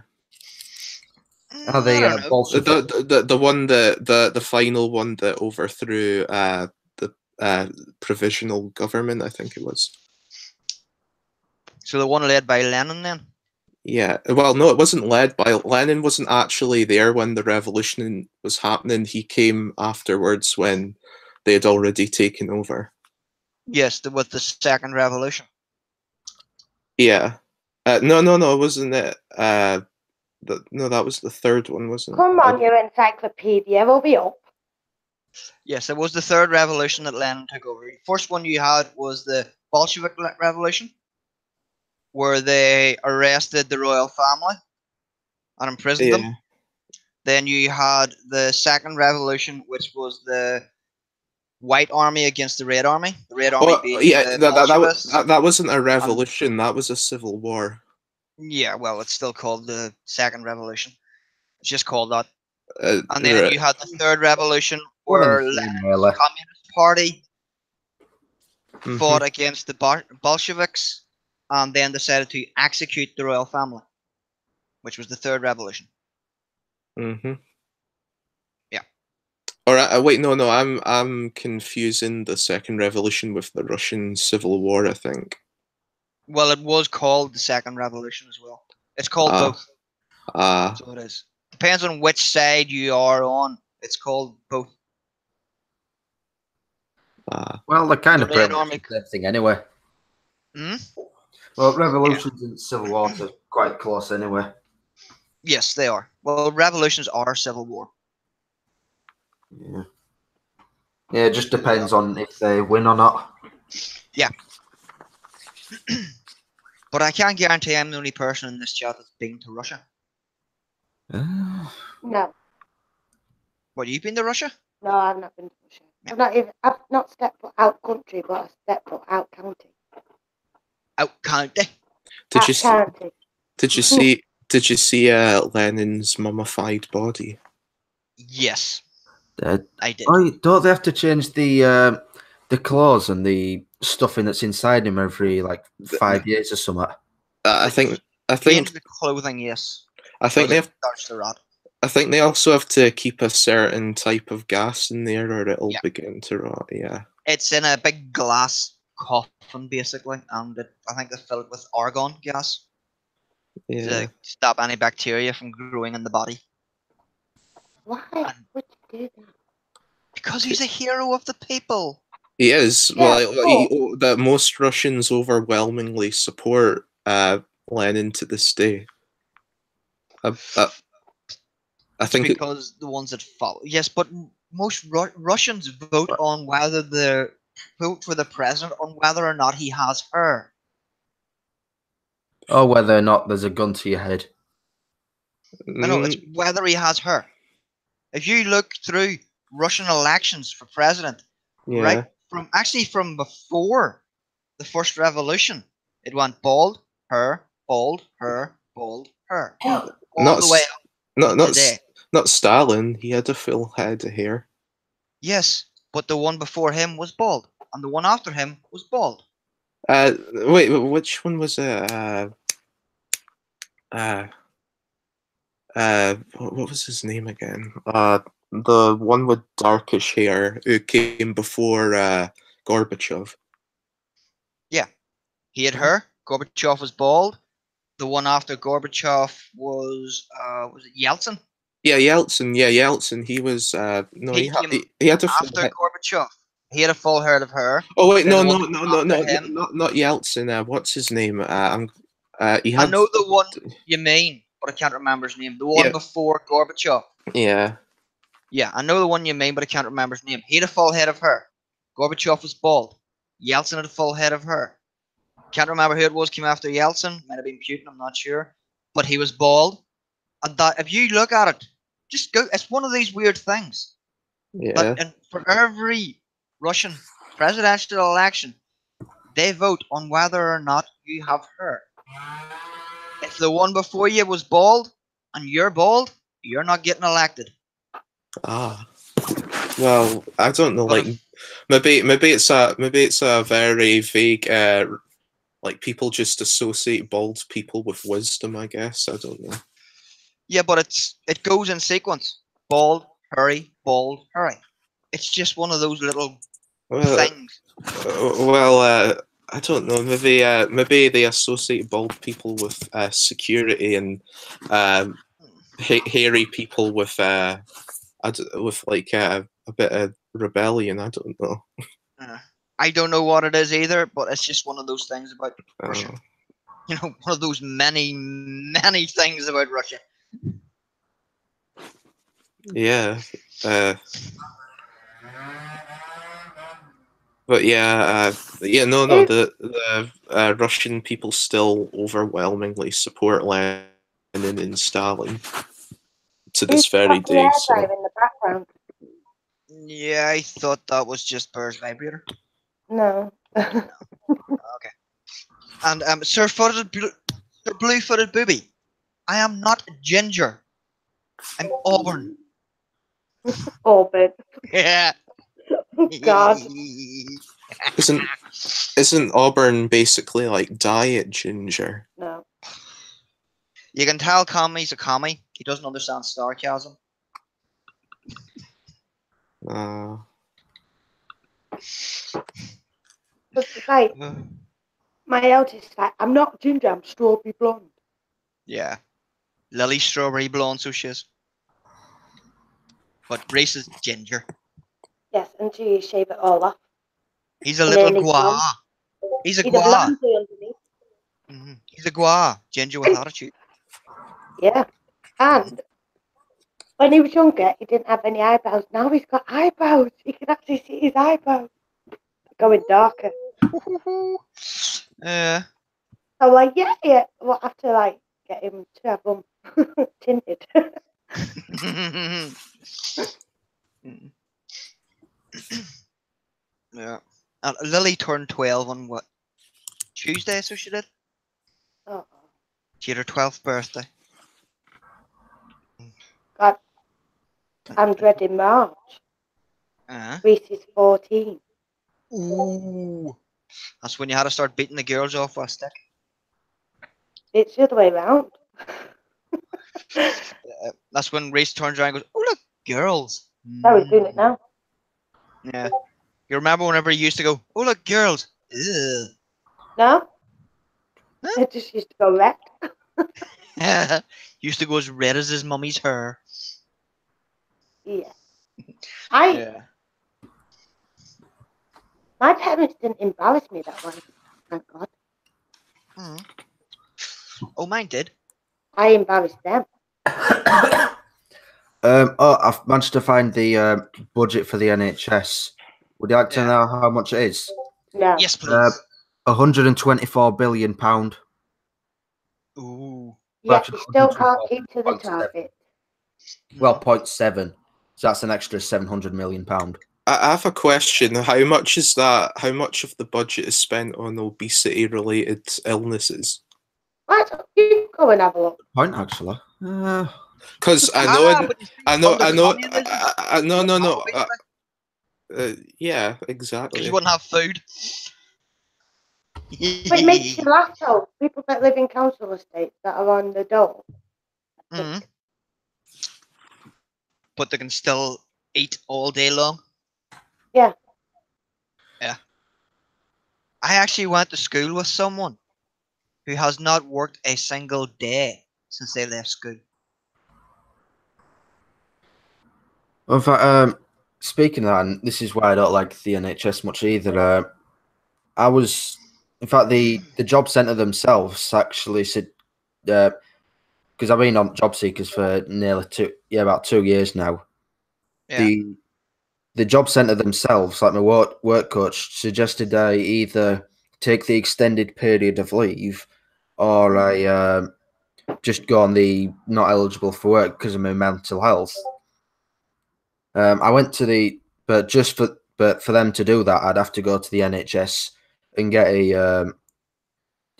Oh, the one the final one that overthrew the provisional government, I think it was. So the one led by Lenin, then? Yeah. Well, no, it wasn't led by Lenin. Wasn't actually there when the revolution was happening. He came afterwards when they had already taken over. Yes, with the second revolution. Yeah. No, it wasn't it. No, that was the third one, wasn't it? Come on, your encyclopedia will be up. Yes, it was the third revolution that Lenin took over. The first one you had was the Bolshevik Revolution, where they arrested the royal family and imprisoned them. Yeah. Then you had the second revolution, which was the White Army against the Red Army. The Red Army Oh, being yeah. the That, Bolsheviks. that wasn't a revolution. That was a civil war. Yeah, well, it's still called the Second Revolution. It's just called that. Uh, And then right. you had the Third Revolution, One and where the same, Lenin's really. Communist Party Mhm. fought against the Bolsheviks and then decided to execute the royal family, which was the Third Revolution. Mhm. Yeah. All right. Wait. No. I'm confusing the second revolution with the Russian Civil War. I think. Well, it was called the Second Revolution as well. It's called Ah. both. Ah. So it is. Depends on which side you are on. It's called both. Ah. Well, they're kind The of pretty Red much Army. the same thing anyway. Hmm? Well, revolutions and civil wars are quite close anyway. Yes, they are. Well, revolutions are civil war. Yeah. Yeah, it just depends on if they win or not. Yeah. But I can't guarantee I'm the only person in this chat that's been to Russia. No, What, you've been to Russia? no, I've not been to Russia. Yeah. I've not stepped foot out country, but I've stepped foot out county. Out county. Did you County. did you see did you see Lenin's mummified body? Yes, Uh, I did. don't they have to change the clothes and the stuffing that's inside him every like 5 years or something? I think Change the clothing, yes. I think they have. Starts to rot. I think they also have to keep a certain type of gas in there, or it'll Yeah. begin to rot. Yeah. It's in a big glass coffin, basically, and I think they fill it with argon gas Yeah. to stop any bacteria from growing in the body. Why would you do that? Because he's a hero of the people. He is. Yeah, Well, that most Russians overwhelmingly support Lenin to this day. I think because the ones that follow. Yes, but most Russians vote on whether the vote for the president on whether or not he has hair. Or whether or not there's a gun to your head. No, it's whether he has hair. If you look through Russian elections for president, right from before the first revolution, it went bald, hair, bald, hair, bald, hair, all the way up to today. Not Stalin. He had a full head of hair. Yes, but the one before him was bald, and the one after him was bald. Wait, which one was it? What was his name again? The one with darkish hair who came before Gorbachev. Yeah, he had hair. Gorbachev was bald. The one after Gorbachev was it Yeltsin? Yeah, Yeltsin. Yeah, Yeltsin. He was he had a full after head. Gorbachev. He had a full head of hair. Oh wait, Then no, him- not Yeltsin. What's his name? He had. I know the one you mean, but I can't remember his name. The one before Gorbachev. Yeah. Yeah, I know the one you mean, but I can't remember his name. He had a full head of hair. Gorbachev was bald. Yeltsin had a full head of hair. Can't remember who it was came after Yeltsin. Might have been Putin, I'm not sure. But he was bald. And that, if you look at it, just go. It's one of these weird things. Yeah. But for every Russian presidential election, they vote on whether or not you have hair. If the one before you was bald and you're bald, you're not getting elected. Ah. Well, I don't know. But Like, maybe it's a very vague. Like people just associate bald people with wisdom. I guess I don't know. Yeah, but it goes in sequence. Bald, hairy, bald, hairy. It's just one of those little things. I don't know. Maybe they associate bald people with security and hairy people with like a bit of rebellion. I don't know. I don't know what it is either, but it's just one of those things about Russia. You know, one of those many things about Russia. Yeah. But yeah, no, the Russian people still overwhelmingly support Lenin and Stalin to this Who's very got the day. air So dryer in the background? Yeah, I thought that was just Bear's vibrator. No. Okay. And Sir Blue-footed booby, I am not ginger. I'm auburn. Orbit. Yeah. God. isn't Auburn basically like diet ginger? No. You can tell Commie's a commie. He doesn't understand sarcasm. Uh, But it's like, my eldest is like, I'm not ginger, I'm strawberry blonde. Yeah. Lily strawberry blonde, so she is. But Grace is ginger. Yes, until you shave it all off. He's a And little then he's gua. blonde. He's a He's a gua. blonde underneath. He's a gua. Ginger with attitude. Yeah. And when he was younger, he didn't have any eyebrows. Now he's got eyebrows. You can actually see his eyebrows. They're going darker. Yeah. So like, yeah. We'll have to like get him to have them tinted. Yeah. And Lily turned 12 on what? Tuesday, so she did? Oh, She had her 12th birthday. God. I'm dreading March. Reese is 14. Ooh. That's when you had to start beating the girls off with a stick. It's the other way around. That's when Reese turns around and goes, oh, look, girls. No, he's doing it now. Yeah. You remember whenever he used to go, oh, look, girls. Ugh. No? Huh? It just used to go red. Used to go as red as his mummy's hair. Yeah. Yeah. My parents didn't embarrass me that way. Thank God. Oh, mine did. I embarrassed them. I've managed to find the budget for the NHS. Would you like to know how much it is? No. Yes, please. £124 billion. Ooh. Yet you still can't keep to the 0.7. target. Well, 0.7. So that's an extra £700 million. I have a question. How much is that? How much of the budget is spent on obesity-related illnesses? Why don't you go and have a look? Point, actually. Because I know. Yeah, exactly. Because you wouldn't have food. But it makes you laugh though. People that live in council estates that are on the dole. But they can still eat all day long. Yeah. Yeah. I actually went to school with someone who has not worked a single day since they left school. In fact, speaking of that, and this is why I don't like the NHS much either. In fact, the job centre themselves actually said, because I've been on job seekers for nearly about 2 years now. Yeah. The job centre themselves, like my work coach, suggested I either take the extended period of leave or I just go on the not eligible for work because of my mental health. I went to but for them to do that, I'd have to go to the NHS and get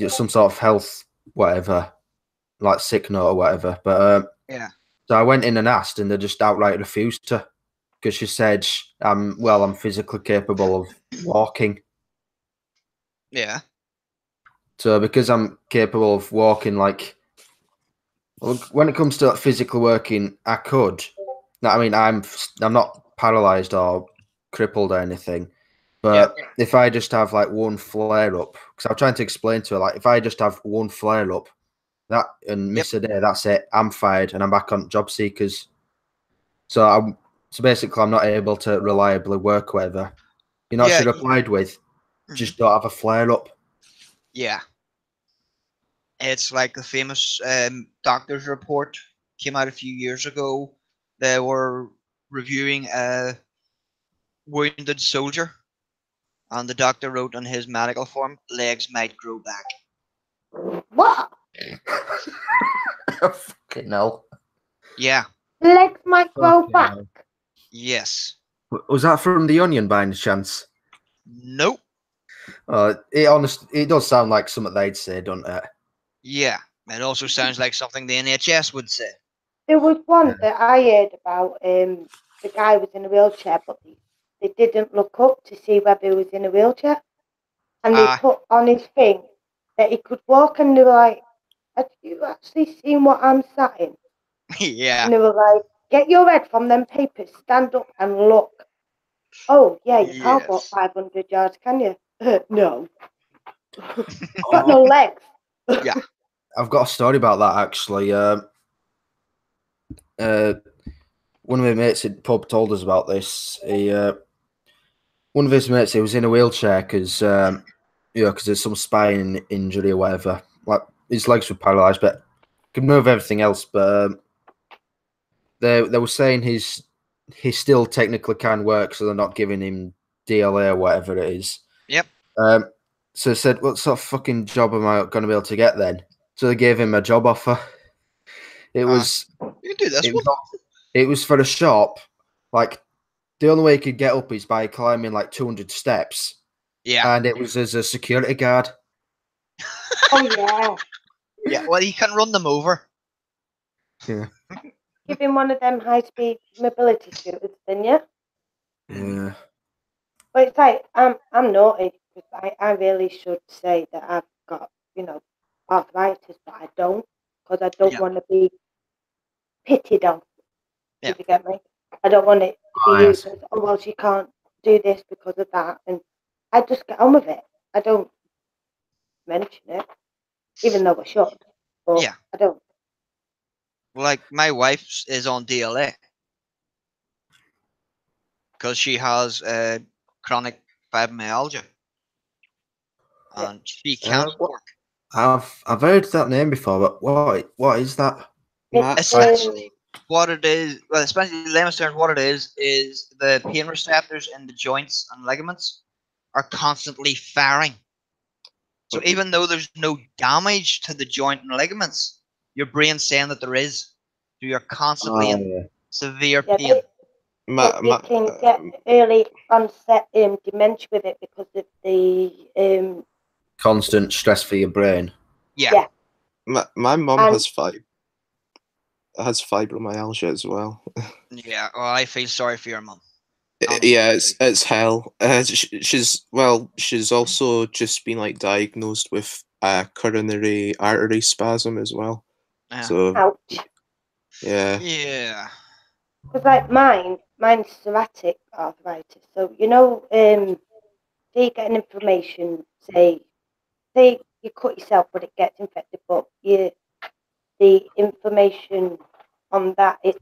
some sort of health whatever, like sick note or whatever. But yeah. So I went in and asked, and they just outright refused to, because she said, I'm physically capable of walking. Yeah. So because I'm capable of walking, when it comes to physically working, I could. I mean, I'm not paralyzed or crippled or anything. But if I just have one flare up, because I'm trying to explain to her, if I just have one flare up, and miss a day, that's it. I'm fired and I'm back on job seekers. So basically I'm not able to reliably work whatever. You know what she replied with? Just don't have a flare up. Yeah. It's like the famous doctor's report came out a few years ago. They were reviewing a wounded soldier, and the doctor wrote on his medical form, legs might grow back. What? Fucking hell. Yeah, Legs might grow Fucking back. hell. yes. Was that from The Onion by any chance? Nope. It does sound like something they'd say, doesn't it? Yeah, it also sounds like something the NHS would say. There was one that I heard about. The guy was in a wheelchair, but they didn't look up to see whether he was in a wheelchair, and they Ah. put on his thing that he could walk, and they were like, "Have you actually seen what I'm sat in?" Yeah. And they were like, "Get your head from them papers, stand up and look." Oh yeah, you can't walk Yes. 500 yards, can you? No, got no legs. Yeah. I've got a story about that actually. One of my mates at pub told us about this. One of his mates, he was in a wheelchair because because there's some spine injury or whatever. Like his legs were paralyzed, but could move everything else. But they were saying he still technically can work, so they're not giving him DLA or whatever it is. Yep. So they said, "What sort of fucking job am I going to be able to get then?" So they gave him a job offer. It was You can do this one. it was for a shop. Like the only way he could get up is by climbing like 200 steps. Yeah. And it was as a security guard. Oh yeah, Yeah. Well, you can run them over. Yeah. give him one of them high-speed mobility scooters, then yeah. Yeah. But it's like I'm naughty because I really should say that I've got arthritis, but I don't because I don't Yeah. want to be pitted on. Yeah. If you get me, I don't want it to Oh, be yes. used as, oh well, she can't do this because of that, and I just get on with it. I don't mention it, even though I should, but Yeah. I don't. Like my wife is on DLA because she has chronic fibromyalgia, Yeah. and she can't What? work. I've heard that name before, but what is that? Ma- It's Essentially, what it is, well, especially in layman's terms, what it is the pain receptors in the joints and ligaments are constantly firing. So even though there's no damage to the joint and ligaments, your brain's saying that there is. So you're constantly in yeah. severe yeah, pain. but you can get early onset dementia with it because of the Constant stress for your brain. Yeah. my mum And- has fibromyalgia as well. Yeah. Well, I feel sorry for your mum. Yeah, it's hell. She's also just been like diagnosed with coronary artery spasm as well. Yeah. So ouch. yeah, Yeah. Because like mine's psoriatic arthritis. So say you get an inflammation, say you cut yourself, but it gets infected, but the inflammation on that it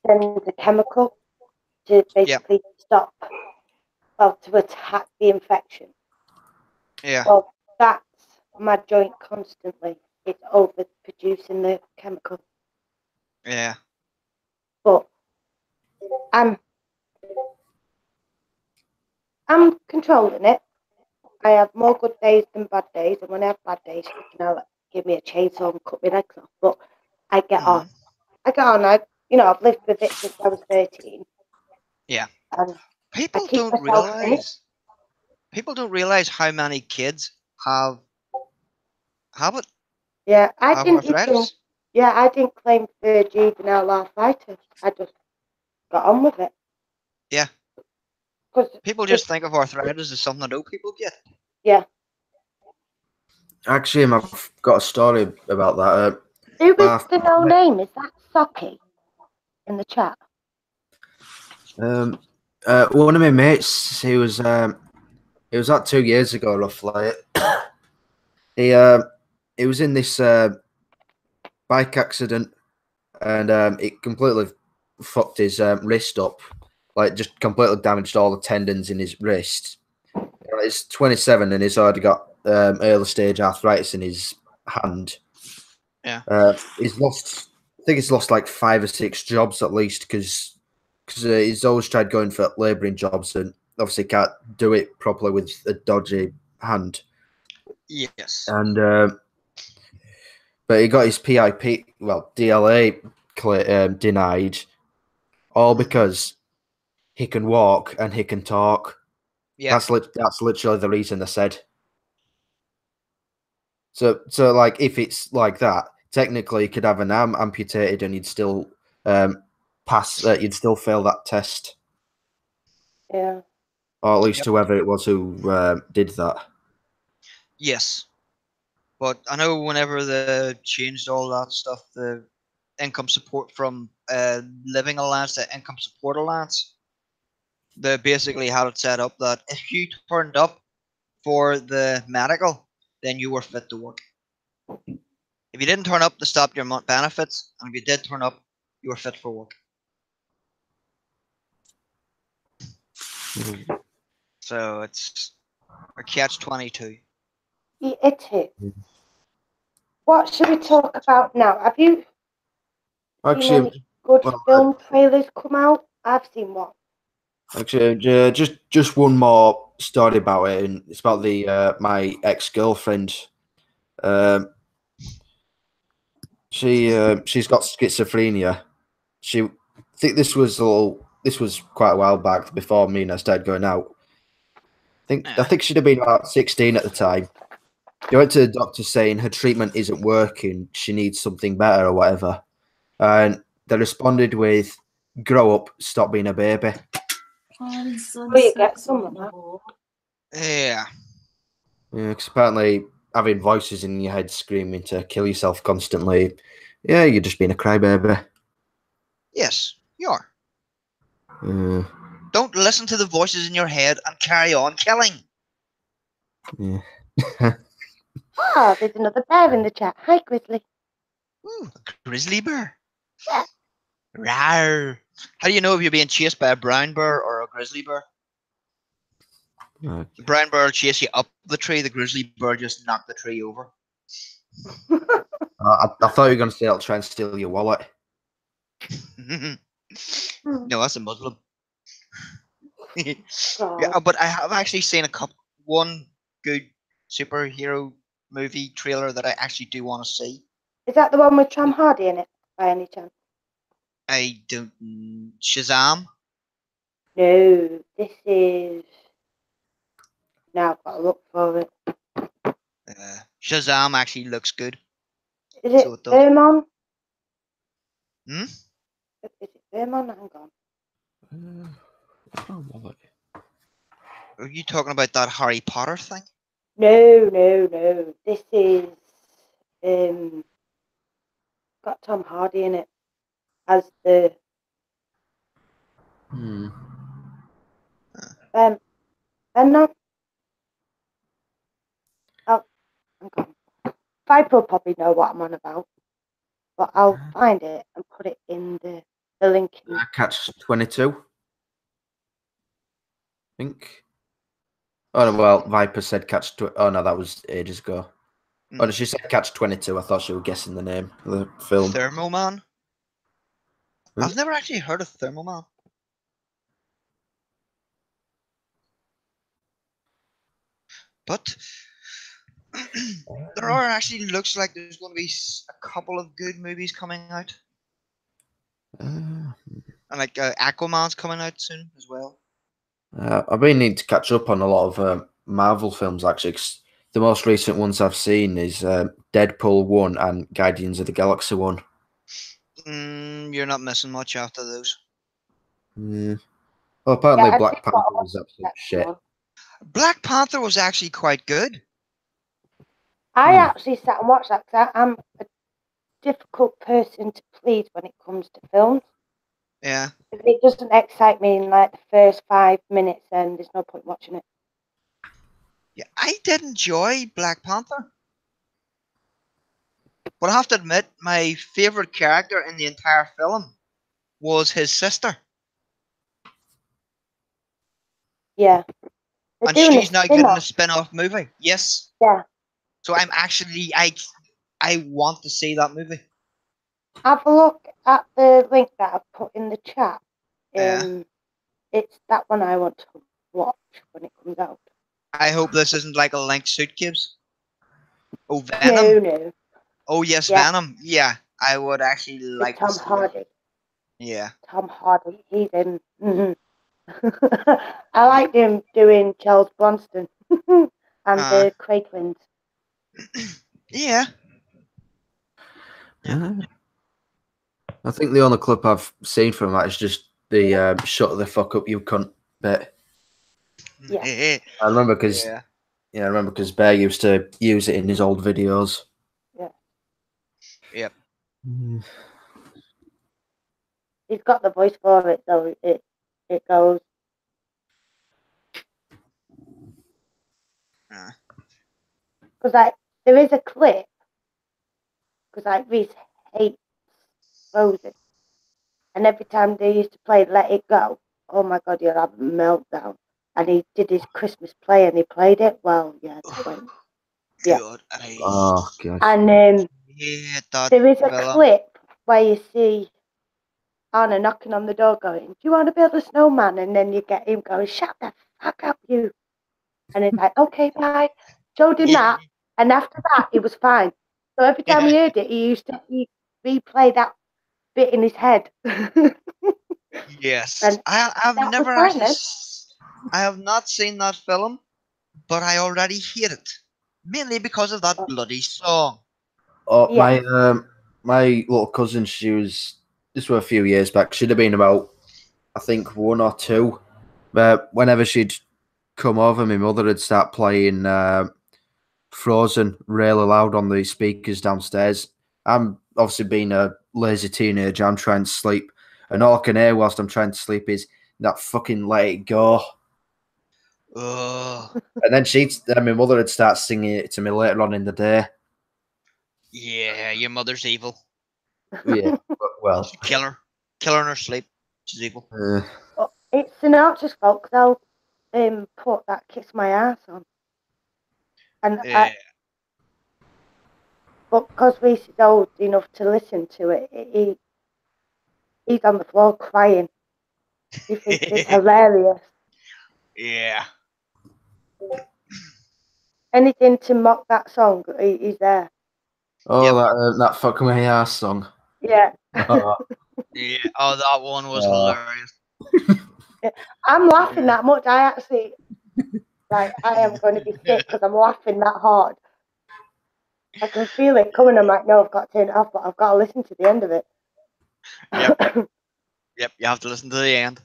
sends a chemical to basically stop, to attack the infection. Yeah. Well, that's my joint constantly. It's over producing the chemical, Yeah. but I'm controlling it. I have more good days than bad days, and when I have bad days, give me a chainsaw and cut my legs off. But I get on. Mhm. I get on. I've lived with it since I was 13. Yeah. And People keep don't myself in it. realize. People don't realize how many kids have it. Yeah, I Have didn't even. arthritis. Yeah, I didn't claim for juvenile arthritis. I just got on with it. Yeah. Because People just think of arthritis as something that old people get. yeah, Actually, I've got a story about that. who is my- the no name? Is that Socky in the chat? One of my mates, he was that 2 years ago roughly. He was in this bike accident, and it completely fucked his wrist up, like just completely damaged all the tendons in his wrist. He's 27 and he's already got early stage arthritis in his hand. Yeah. He's lost. I think he's lost like 5 or 6 jobs at least because he's always tried going for labouring jobs and obviously can't do it properly with a dodgy hand. Yes. And but he got his DLA denied, all because he can walk and he can talk. Yeah. That's literally the reason they said. So like if it's like that, technically you could have an arm amputated and you'd still pass. You'd still fail that test, Yeah. or at least Yep. whoever it was who did that. Yes. But I know whenever they changed all that stuff, the income support from living allowance to income support allowance, they basically had it set up that if you turned up for the medical, then you were fit to work. If you didn't turn up, they stopped your benefits, and if you did turn up, you were fit for work. So it's a catch-22. It is. What should we talk about now? Have you seen Actually, any good well, film trailers come out? I've seen one. actually, just one more story about it, and it's about the my ex-girlfriend. Um, she's got schizophrenia. I think this was quite a while back before me and her started going out. I think she'd have been about 16 at the time. She went to the doctor saying her treatment isn't working. She needs something better or whatever. And they responded with, "Grow up, stop being a baby." Oh, you get some of that. Yeah. Yeah, 'cause apparently having voices in your head screaming to kill yourself constantly, yeah, you're just being a crybaby. Yes, you are. Uh, Don't listen to the voices in your head and carry on killing. yeah. Oh, there's another bear in the chat. Hi, Grizzly. Ooh, a grizzly bear. Yeah. Rawr. How do you know if you're being chased by a brown bear or a grizzly bear? The brown bear will chase you up the tree, the grizzly bear just knock the tree over. I thought you were going to say I'll try and steal your wallet. No, that's a Muslim. Yeah, God. but I have actually seen one good superhero movie trailer that I actually do want to see. Is that the one with Tom Hardy in it, by any chance? I don't. Shazam? No, this is. Now I've got to look for it. Shazam actually looks good. Is it So it does. Vermont? Hmm? Is it Vermont? Hang on. Wallet. Are you talking about that Harry Potter thing? No. This is got Tom Hardy in it as the Venom. Oh, hang on. Vibe will probably know what I'm on about, but I'll find it and put it in the link. Catch 22. I think. Oh no, well, Viper said catch. Oh no, that was ages ago. Oh no, she said catch 22. I thought she was guessing the name of the film. Thermo Man? I've never actually heard of Thermo Man. But there are actually looks like there's going to be a couple of good movies coming out. And like Aquaman's coming out soon as well. I've been needing to catch up on a lot of Marvel films actually. 'Cause the most recent ones I've seen is Deadpool 1 and Guardians of the Galaxy 1. You're not missing much after those. Well, apparently Yeah, Black Panther was absolute shit. Black Panther was actually quite good. I actually sat and watched that because I'm a difficult person to please when it comes to films. Yeah. If it doesn't excite me in like the first 5 minutes, then there's no point watching it. Yeah, I did enjoy Black Panther. But I have to admit, my favorite character in the entire film was his sister. Yeah. They're And doing she's a now getting a spin-off. spin-off movie. Yes. Yeah. So I'm actually I want to see that movie. Have a look at the link that I've put in the chat. Yeah. It's that one I want to watch when it comes out. I hope this isn't like a Link Suitcase. Oh, No, Venom. no. Oh yes, Yeah. Venom. Yeah, I would actually With like to Tom see that. Hardy. Yeah. Tom Hardy, he's in. I liked him doing Charles Bronson and Uh, the Craig twins. yeah. I think the only clip I've seen from that is just the "shut the fuck up, you cunt" bit. Yeah. I remember because Yeah. Bear used to use it in his old videos. Yeah. Yep. He's got the voice for it, though. It goes. Uh, Because like there is a clip. Because like Reese hates Frozen, and every time they used to play Let It Go, oh my god, he'll have a meltdown. And he did his Christmas play, and he played it. Well, yeah, that went. Yeah. God, I Oh god. And hate that there is a film. clip where you see Anna knocking on the door going, "Do you want to build a snowman?" And then you get him going, "Shut the fuck up, you." And it's like, "Okay, bye." Showed him that. And after that, it was fine. So every time he heard it, he replay that bit in his head. Yes, And I've that was never fine actually. then. I have not seen that film, but I already hate it, mainly because of that Oh, bloody song. Oh, yeah. my little cousin, this was a few years back. She'd have been about, I think, 1 or 2. But whenever she'd come over, my mother would start playing Frozen really loud on the speakers downstairs. I'm obviously being a lazy teenager. I'm trying to sleep, and all I can hear whilst I'm trying to sleep is that fucking "Let It Go." Ugh. And then my mother would start singing it to me later on in the day. Yeah, your mother's evil. Yeah, well, She's a killer. Kill her in her sleep. She's evil. But it's Sinatra's fault because I'll put that Kiss My Ass on. And Yeah. but because Reese is old enough to listen to it, he's on the floor crying. He thinks it's hilarious. Yeah. Anything to mock that song, he's there. oh, Yep. that "Fuck My Ass" song. Yeah. Yeah. Oh, that one was Oh. hilarious. I'm laughing that much. I actually, I am going to be sick because I'm laughing that hard. I can feel it coming. I'm like, no, I've got to turn it off, but I've got to listen to the end of it. Yep. Yep. You have to listen to the end.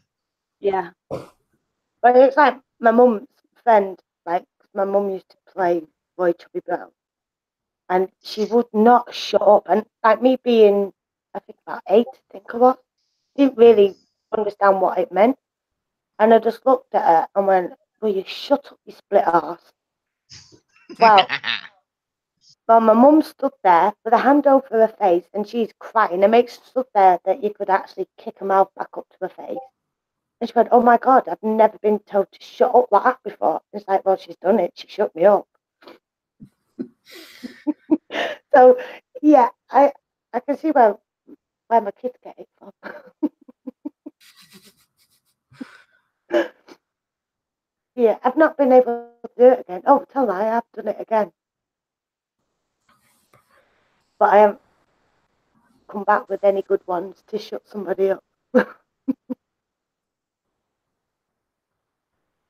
Yeah. But it's like my mum's friend, like, my mum used to play Roy Chubby Brown, and she would not shut up. And like me being, I think about 8, I think I was, didn't really understand what it meant. And I just looked at her and went, "Will you shut up, you split arse?" Well, my mum stood there with a hand over her face and she's crying. It makes her stood there that you could actually kick her mouth back up to her face. And she went, "Oh my God, I've never been told to shut up like that before." It's like, well, she's done it. She shut me up. So, yeah, I can see where my kids get it from. Yeah, I've not been able to do it again. Oh, tell me, I have done it again. But I haven't come back with any good ones to shut somebody up.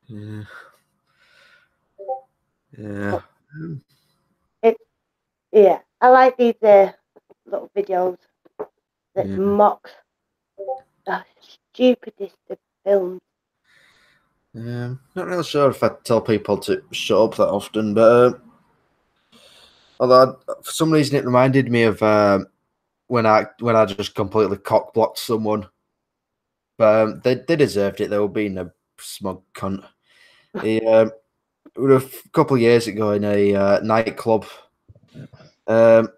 Yeah. Yeah. Yeah, I like these little videos that Yeah. mock the stupidest of films. Not really sure if I tell people to shut up that often, but although for some reason it reminded me of when I just completely cock blocked someone. But they deserved it. They were being a smug cunt. It was a couple of years ago in a nightclub. I'm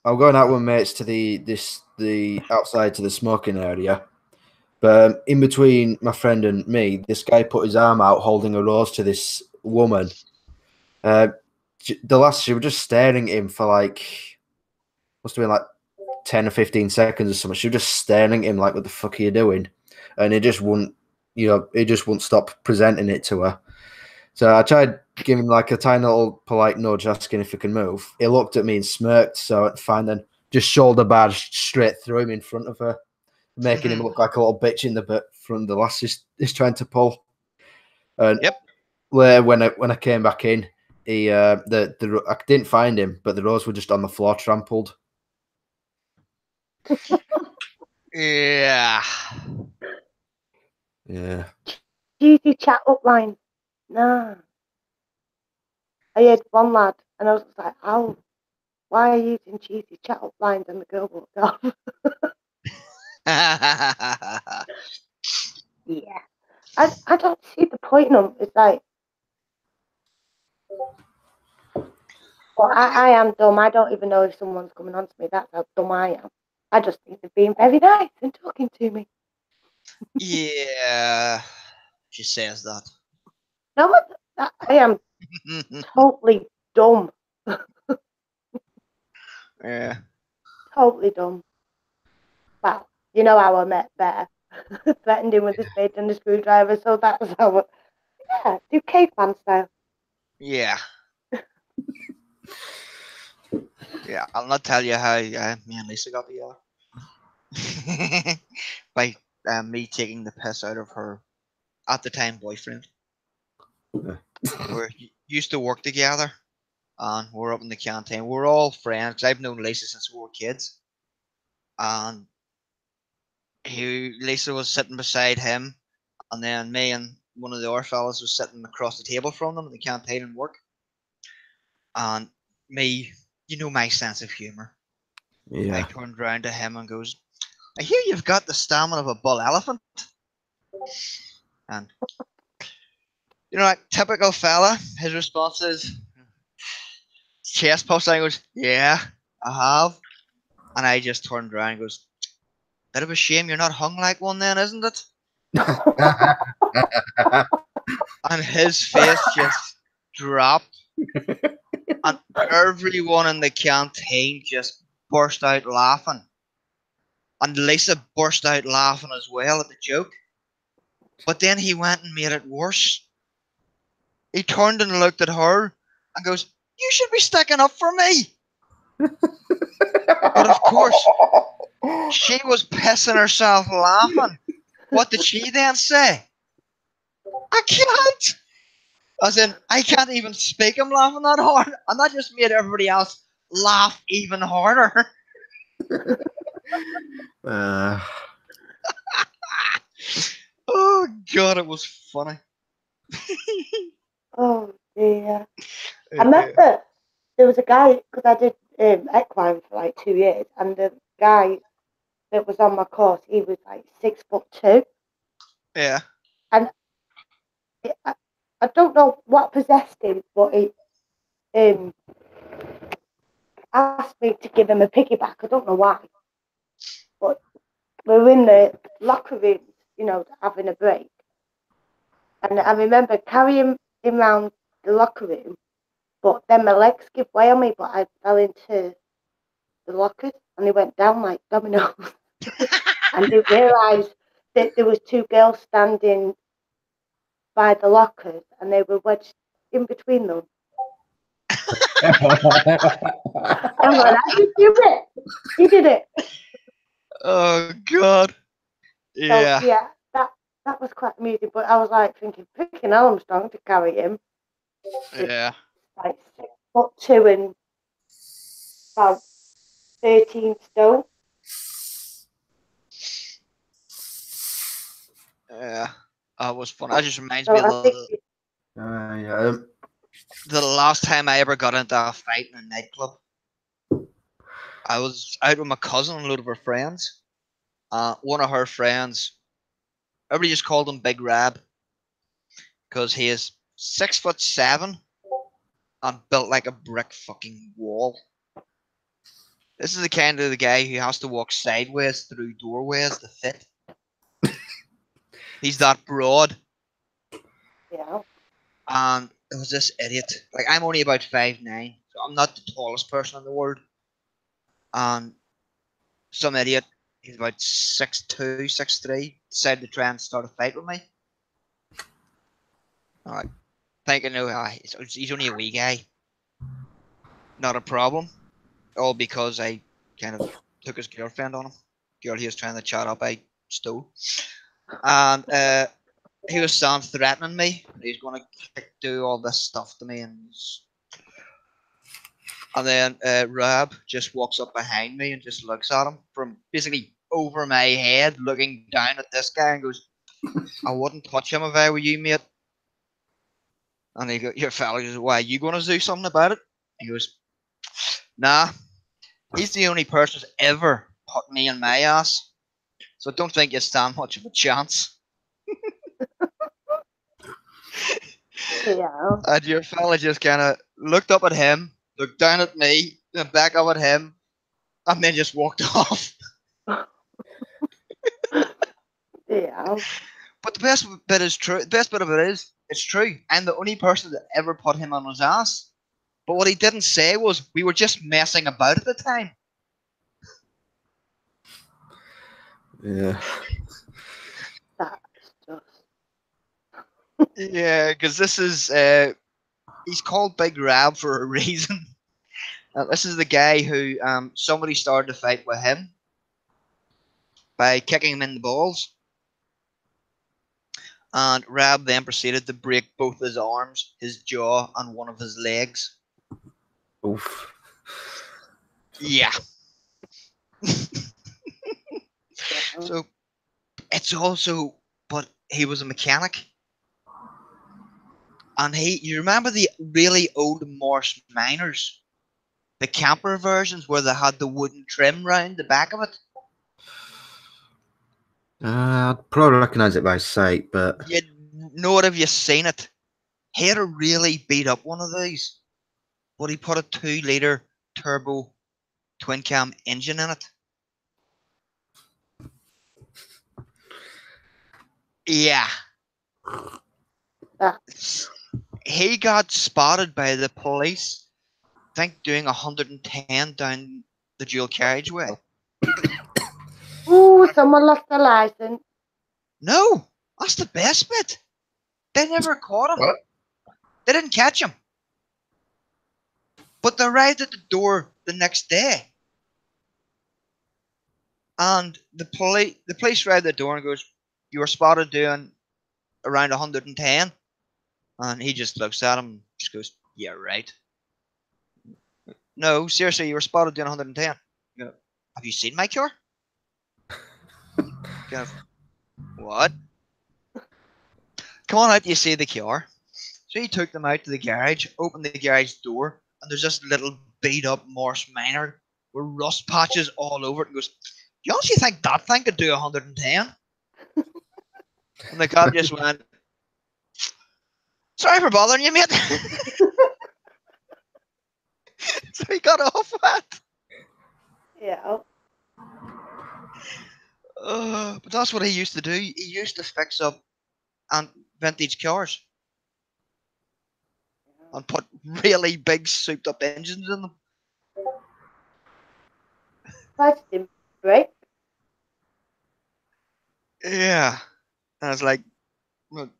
going out with mates to the outside to the smoking area. But in between my friend and me, this guy put his arm out holding a rose to this woman. the last, she was just staring at him for like, must have been like 10 or 15 seconds or something. She was just staring at him like, what the fuck are you doing? And he just wouldn't, he just wouldn't stop presenting it to her. So I tried giving him like a tiny little polite nudge, asking if he can move. He looked at me and smirked, so fine then. Just shoulder barged straight through him in front of her, making him look like a little bitch in the front. The lass is trying to pull. And Yep. when I came back in, he I didn't find him, but the rose were just on the floor, trampled. Yeah. Yeah. Cheesy chat up line. Nah. I had one lad, and I was like, "Ow, why are you using cheesy chat up lines?" And the girl walked off. Yeah. I don't see the point in them. It's like, well, I am dumb. I don't even know if someone's coming on to me. That's how dumb I am. I just think they're being very nice and talking to me. Yeah. She says that. No, I am totally dumb. Yeah. Totally dumb. Well, you know how I met Bear. Threatened him with a spade and a screwdriver, so that's how do caveman style. Yeah. Yeah. I'll not tell you how me and Lisa got together. By me taking the piss out of her at the time boyfriend. We used to work together, and we're up in the canteen. We're all friends. I've known Lisa since we were kids, and Lisa was sitting beside him, and then me and one of the other fellas was sitting across the table from them in the canteen and work. And me, my sense of humor. I Yeah. turned around to him and goes, "I hear you've got the stamina of a bull elephant." And like typical fella, his response is chest puffs and goes, "Yeah, I have." And I just turned around and goes, "Bit of a shame you're not hung like one then, isn't it?" And his face just dropped, and everyone in the canteen just burst out laughing. And Lisa burst out laughing as well at the joke. But then he went and made it worse. He turned and looked at her and goes, "You should be sticking up for me." But of course, she was pissing herself laughing. What did she then say? "I can't." As in, I can't even speak. I'm laughing that hard. And that just made everybody else laugh even harder. Oh, God, it was funny. Oh dear. I remember there was a guy, because I did equine for like 2 years, and the guy that was on my course, he was like 6'2". Yeah. And I don't know what possessed him, but he asked me to give him a piggyback. I don't know why. But we were in the locker room, having a break. And I remember carrying him around the locker room, but then my legs gave way on me, but I fell into the lockers and they went down like dominoes. And didn't realise that there was 2 girls standing by the lockers and they were wedged in between them. I'm going, I did do it. You did it. Oh, God. Yeah. So, yeah, that was quite amusing. But I was like thinking, freaking hell, I'm strong to carry him. Yeah. Like 6'2" and about 13 stone. Yeah. It was fun. That just reminds So me I of think the last time I ever got into a fight in a nightclub. I was out with my cousin and a load of her friends. One of her friends, everybody just called him Big Rab because he is 6'7" and built like a brick fucking wall. This is the kind of the guy who has to walk sideways through doorways to fit. He's that broad. yeah. And there was this idiot. Like, I'm only about 5'9", so I'm not the tallest person in the world. And some idiot, he's about 6'2", 6'3", decided to try and start a fight with me. Alright, thinking, no, he's only a wee guy. Not a problem. All because I kind of took his girlfriend on him. Girl he was trying to chat up, I stole. And he was threatening me. He's going to do all this stuff to me, and then Rab just walks up behind me and just looks at him from basically over my head, looking down at this guy, and goes, "I wouldn't touch him if I were you, mate." And your fella goes, "Why, are you going to do something about it?" He goes, "Nah, he's the only person who's ever put me in my ass, so I don't think you stand much of a chance." Yeah. And your fella just kind of looked up at him, looked down at me, then back up at him, and then just walked off. Yeah. But the best bit is true. The best bit of it is, it's true. I'm the only person that ever put him on his ass. But what he didn't say was we were just messing about at the time. Yeah. That's just. Yeah, because this is he's called Big Rab for a reason. This is the guy who somebody started a fight with him by kicking him in the balls. And Rab then proceeded to break both his arms, his jaw, and one of his legs. Oof. Yeah. Yeah. So it's also, but he was a mechanic. And you remember the really old Morse miners? The camper versions where they had the wooden trim round the back of it? I'd probably recognise it by sight, but You know it if you've seen it. He had a really beat up one of these, but he put a 2-litre turbo twin cam engine in it. Yeah. He got spotted by the police, I think doing 110 down the dual carriageway. Ooh, someone lost their license. No, that's the best bit. They never caught him. What? They didn't catch him. But they arrived at the door the next day. And the police arrived at the door and goes, "You were spotted doing around 110. And he just looks at him and just goes, "Yeah, right." "No, seriously, you were spotted doing 110. You know, "Have you seen my car?" Kind of, "What?" "Come on out, you see the car." So he took them out to the garage, opened the garage door, and there's this little beat up Morse minor with rust patches all over it, and goes, "You honestly think that thing could do 110? And the cop just went, "Sorry for bothering you, mate." So he got off that. Yeah. But that's what he used to do. He used to fix up vintage cars and put really big souped up engines in them. Price didn't break. Yeah. And it's like, well,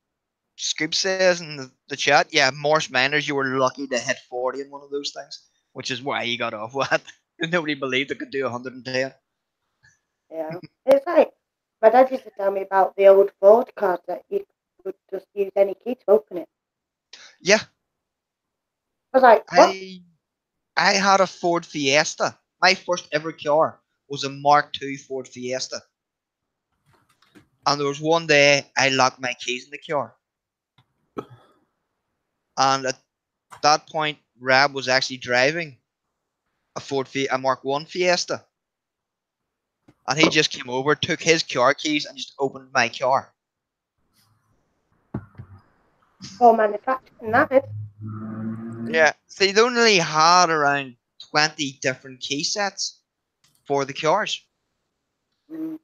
Scoop says in the chat, yeah, Morse miners, you were lucky to hit 40 in one of those things, which is why he got off with it. Nobody believed it could do 110. Yeah. It's like my dad used to tell me about the old Ford cars that you could just use any key to open it. Yeah. I was like, what? I had a Ford Fiesta. My first ever car was a Mark II Ford Fiesta. And there was one day I locked my keys in the car. And at that point, Rab was actually driving a Mark I Fiesta. And he just came over, took his car keys, and just opened my car. For manufacturing that is. Yeah. So they only had around 20 different key sets for the cars. Mm.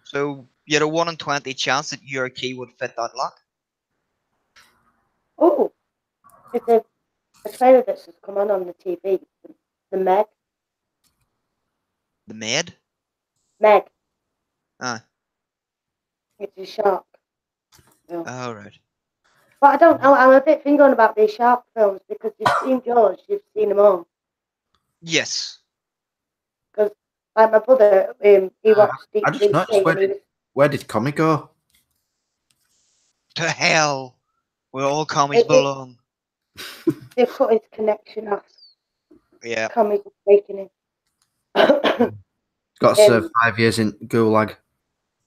So you had a 1 in 20 chance that your key would fit that lock. Oh, It's a trailer that's just come on the TV. The Meg. The Med? Meg. Ah, It's a shark film. oh, right. But I don't know. I'm a bit thinking about these shark films because you've seen Jaws, you've seen them all. Yes. Because like my brother, he watched Deep I just Blue noticed Sea, and he was where did Commie go? To hell, where all commies it, belong. they cut his connection off. Yeah. Comics making him. Got served 5 years in Gulag.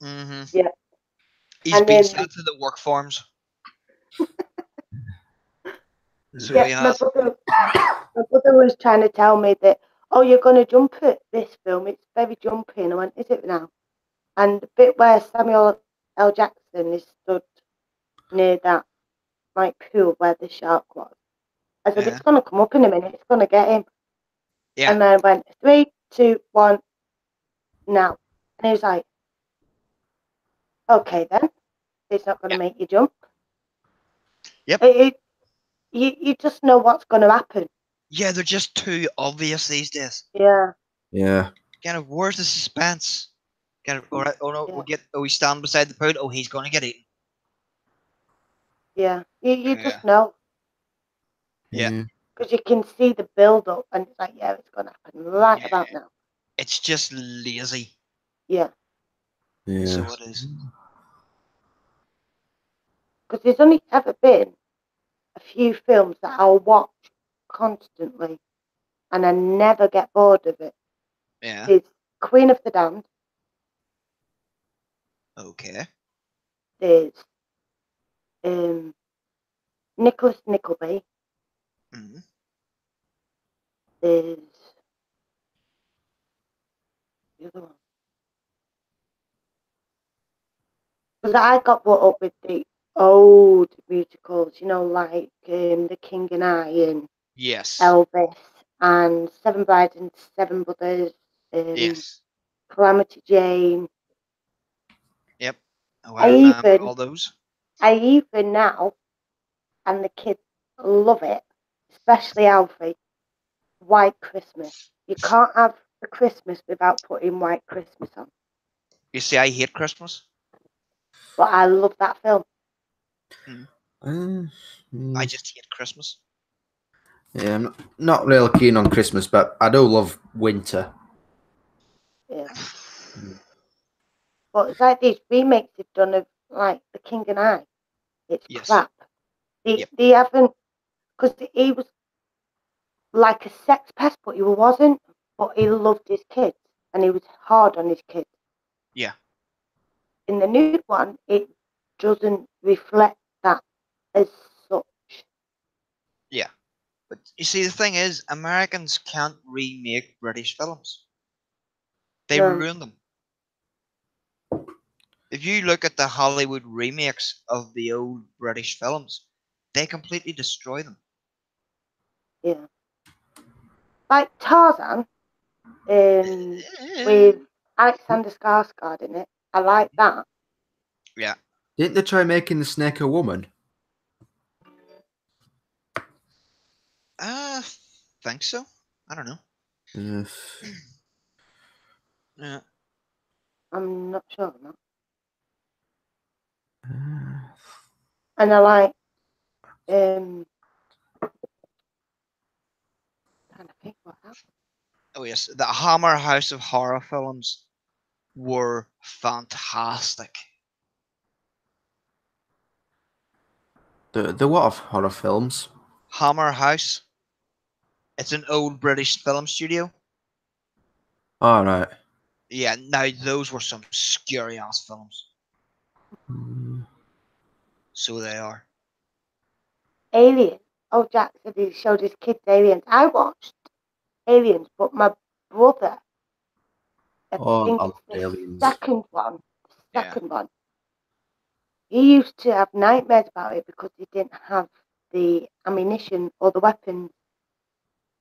Mm-hmm. Yeah. He's And been then sent to the work farms. So yeah, he my has. brother was trying to tell me that, oh, you're going to jump at this film. It's very jumpy. And I went, is it now? And the bit where Samuel L. Jackson is stood near that like pool where the shark was, I said, Yeah. it's going to come up in a minute. It's going to get him. Yeah. And I went, 3, 2, 1, now. And he was like, okay then. It's not going to make you jump. Yep. You just know what's going to happen. Yeah, they're just too obvious these days. Yeah. Yeah. Kind of, where's the suspense? Kind of, all right, oh no, Yeah. we stand beside the pool. Oh, he's gonna get eaten. Yeah. You Yeah. just know. Yeah. Because you can see the build up and it's like, yeah, it's going to happen right Yeah. about now. It's just lazy. Yeah. Yeah. So it is. Because there's only ever been a few films that I'll watch constantly and I never get bored of it. Yeah. There's Queen of the Damned. Okay. There's Nicholas Nickleby. Mm-hmm. There's the other one. Because I got brought up with the old musicals, you know, like The King and I and Yes. Elvis and Seven Brides and Seven Brothers, Yes. Calamity Jane. Yep. Oh, I remember all those. I even now, and the kids love it, especially Alfie, White Christmas. You can't have the Christmas without putting White Christmas on. You see, I hate Christmas. But I love that film. I just hate Christmas. Yeah, I'm not really keen on Christmas, but I do love winter. Yeah. But it's like these remakes they've done of like The King and I. It's Yes. crap. They haven't, because he was like a sex pest, but he wasn't. But he loved his kids and he was hard on his kids. Yeah. In the new one, it doesn't reflect that as such. Yeah. But you see, the thing is, Americans can't remake British films. They No. ruin them. If you look at the Hollywood remakes of the old British films, they completely destroy them. Yeah. Like Tarzan, with Alexander Skarsgård in it. I like that. Yeah. Didn't they try making the snake a woman? Think so. I don't know. Yeah. I'm not sure on that. And I like trying to think what else. Oh yes, the Hammer House of Horror films were fantastic. The what of horror films? Hammer House. It's an old British film studio. All right. Yeah, now those were some scary ass films. So they are. Alien. Oh, Jack said he showed his kids Aliens. I watched Aliens, but my brother, I think I it's love the aliens. second one. The Yeah. second one. He used to have nightmares about it because he didn't have the ammunition or the weapons.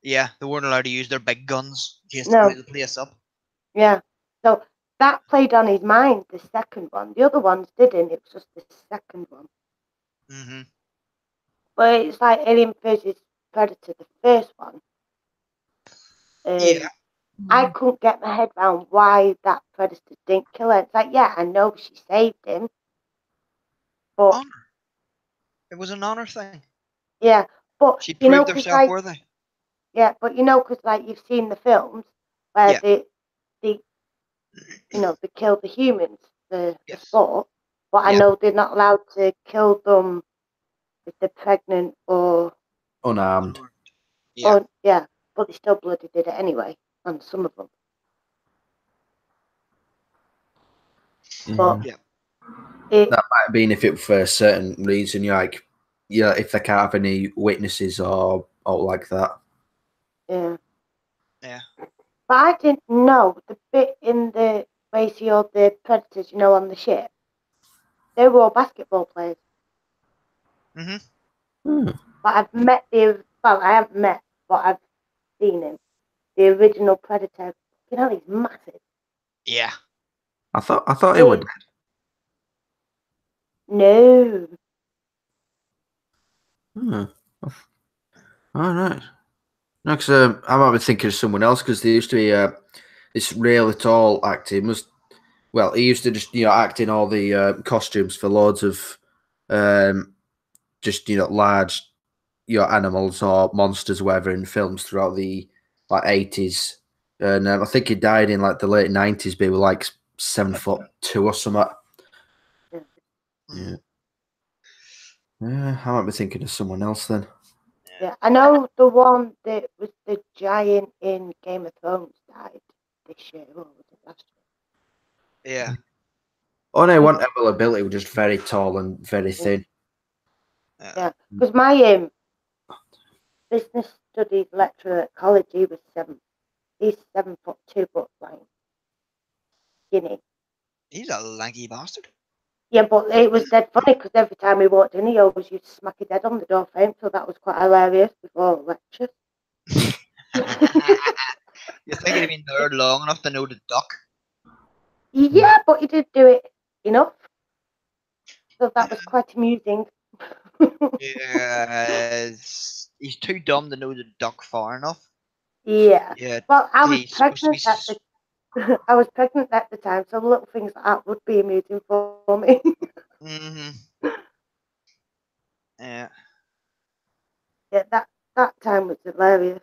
Yeah, they weren't allowed to use their big guns just to No. blow the place up. Yeah. So that played on his mind, the second one. The other ones didn't. It was just the second one. Mm-hmm. But it's like Alien versus Predator, the first one. Yeah. I couldn't get my head around why that Predator didn't kill her. It's like, yeah, I know she saved him, but Honor. It was an honor thing. yeah, but She you know, proved because herself like, worthy. yeah, but you know, because like you've seen the films where Yeah. they they kill the humans for Yes. sport, but I Yeah. know they're not allowed to kill them if they're pregnant or Unarmed. Yeah. or yeah, but they still bloody did it anyway on some of them. But Yeah. it, That might have been if it for a certain reason, like, yeah, if they can't have any witnesses or like that. yeah. Yeah. But I didn't know the bit in the where you see all the predators, on the ship. They were all basketball players. Mhm. Hmm. But I haven't met, but I've seen him. The original predator. He's massive. Yeah. I thought it would. No. Hmm. All right. Next, I might be thinking of someone else because there used to be this real tall acting he used to just act in all the costumes for loads of just large animals or monsters or whatever in films throughout the like 80s, and I think he died in like the late 90s, but he was like 7'2" or something. Yeah. Yeah. I might be thinking of someone else then. Yeah, I know the one that was the giant in Game of Thrones died this year. Or was it last Yeah. Oh no, one availability was just very tall and very year? thin. Yeah, because my business studies lecturer at college, he's 7'2", but like skinny. He's a lanky bastard. Yeah, but it was dead funny because every time he walked in, he always used to smack his head on the door frame, so that was quite hilarious before lectures. You think he'd been there long enough to know the duck? Yeah, but he did do it enough, so that was quite amusing. Yeah. He's too dumb to know the duck far enough. Yeah. Yeah. Well, He's supposed to be. I was pregnant at the time, so little things like that would be amusing for me. Mhm. Yeah. Yeah, that time was hilarious.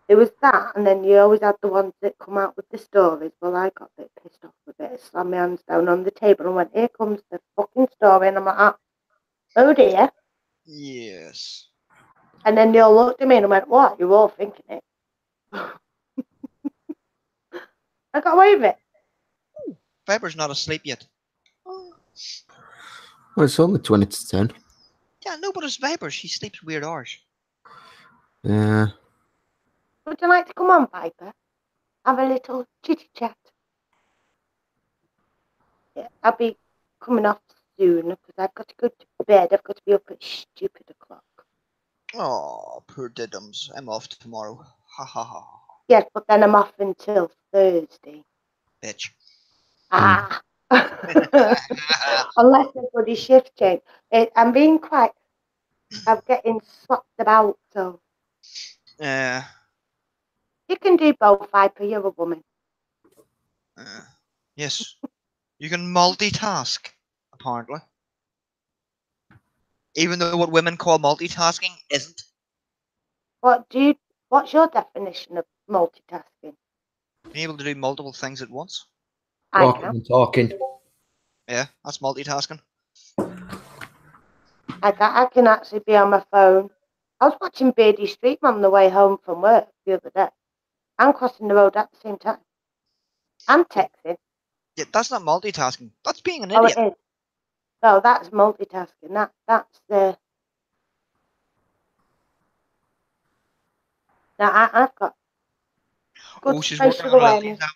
It was that, and then you always had the ones that come out with the stories. Well, I got a bit pissed off with it. I slammed my hands down on the table and went, "Here comes the fucking story," and I'm like, "Oh dear." Yes. And then they all looked at me and I went, "What? You're all thinking it." I got away with it. Viper's not asleep yet. Oh. Well, it's only 20 to 10. Yeah, no, but it's Viper. She sleeps weird hours. Yeah. Would you like to come on, Piper? Have a little chitty chat. Yeah, I'll be coming off soon because I've got to go to bed. I've got to be up at stupid o'clock. Oh, poor diddums. I'm off tomorrow. Ha ha ha. Yes, but then I'm off until Thursday. Bitch. Ah. Unless the bloody shift change. I'm getting swapped about, so Uh, you can do both, Viper. You're a woman. yes. You can multitask, apparently. Even though what women call multitasking isn't. What's your definition of multitasking? Being able to do multiple things at once. I Walking can. and talking. Yeah, that's multitasking. I can actually be on my phone. I was watching Beardy Street on the way home from work the other day. I'm crossing the road at the same time. I'm texting. Yeah, that's not multitasking. That's being an Oh, idiot. it is. So that's multitasking. That's the. Now I've got good Oh, she's working spatial on Lily's awareness.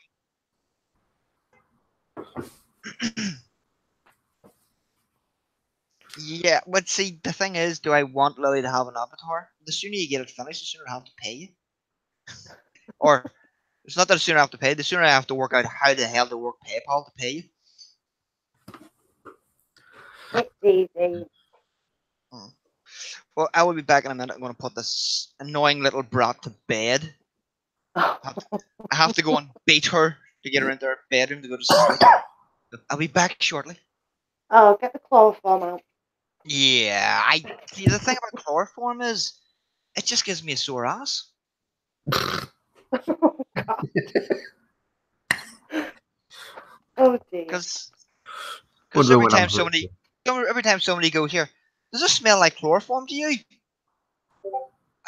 Yeah, but see, the thing is, do I want Lily to have an avatar? The sooner you get it finished, the sooner I have to pay you. Or, it's not that the sooner I have to pay, the sooner I have to work out how the hell to work PayPal to pay you. It's easy. Well, I will be back in a minute. I'm going to put this annoying little brat to bed. I have to go and beat her to get her into her bedroom to go to sleep. I'll be back shortly. Oh, get the chloroform out. Yeah, I see. The thing about chloroform is it just gives me a sore ass. Oh, God. Oh, dear. Because Wonder every when I'm time somebody goes here, does this smell like chloroform to you?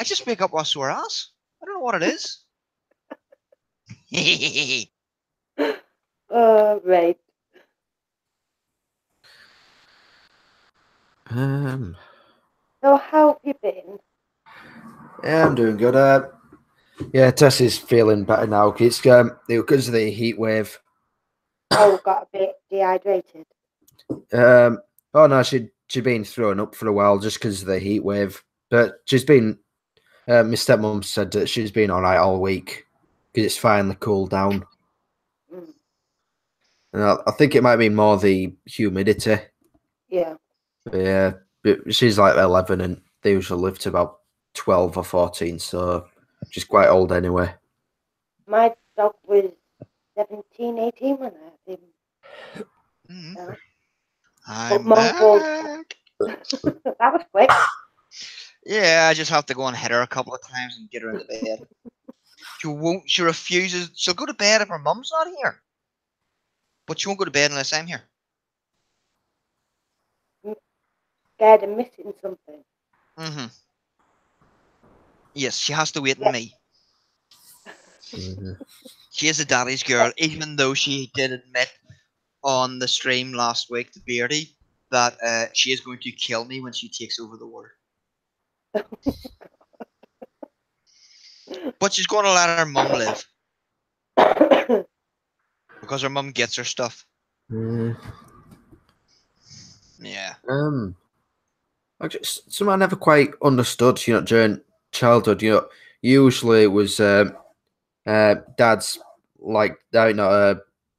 I just wake up with a sore ass. I don't know what it is. Right. So how have you been? Yeah, I'm doing good. Yeah, Tessie's feeling better now. It's because of the heat wave. Oh, got a bit dehydrated. Oh no, she'd been throwing up for a while just because of the heat wave. But she's been. My stepmom said that she's been all right all week because it's finally cooled down. Mm. And I think it might be more the humidity. Yeah. But yeah, but she's like 11 and they usually live to about 12 or 14, so she's quite old anyway. My dog was 17, 18 when I had him. Mhm. Yeah. I'm Mum was- back. That was quick. Yeah, I just have to go and hit her a couple of times and get her into bed. She won't. She refuses. She'll go to bed if her mum's not here, but she won't go to bed unless I'm here. Scared of missing something. Mm-hmm. Yes, she has to wait on Yeah. me. Mhm. She is a daddy's girl, even though she did admit on the stream last week to Beardy that she is going to kill me when she takes over the world. But she's going to let her mum live because her mum gets her stuff. Yeah. Something I never quite understood, during childhood, usually it was dads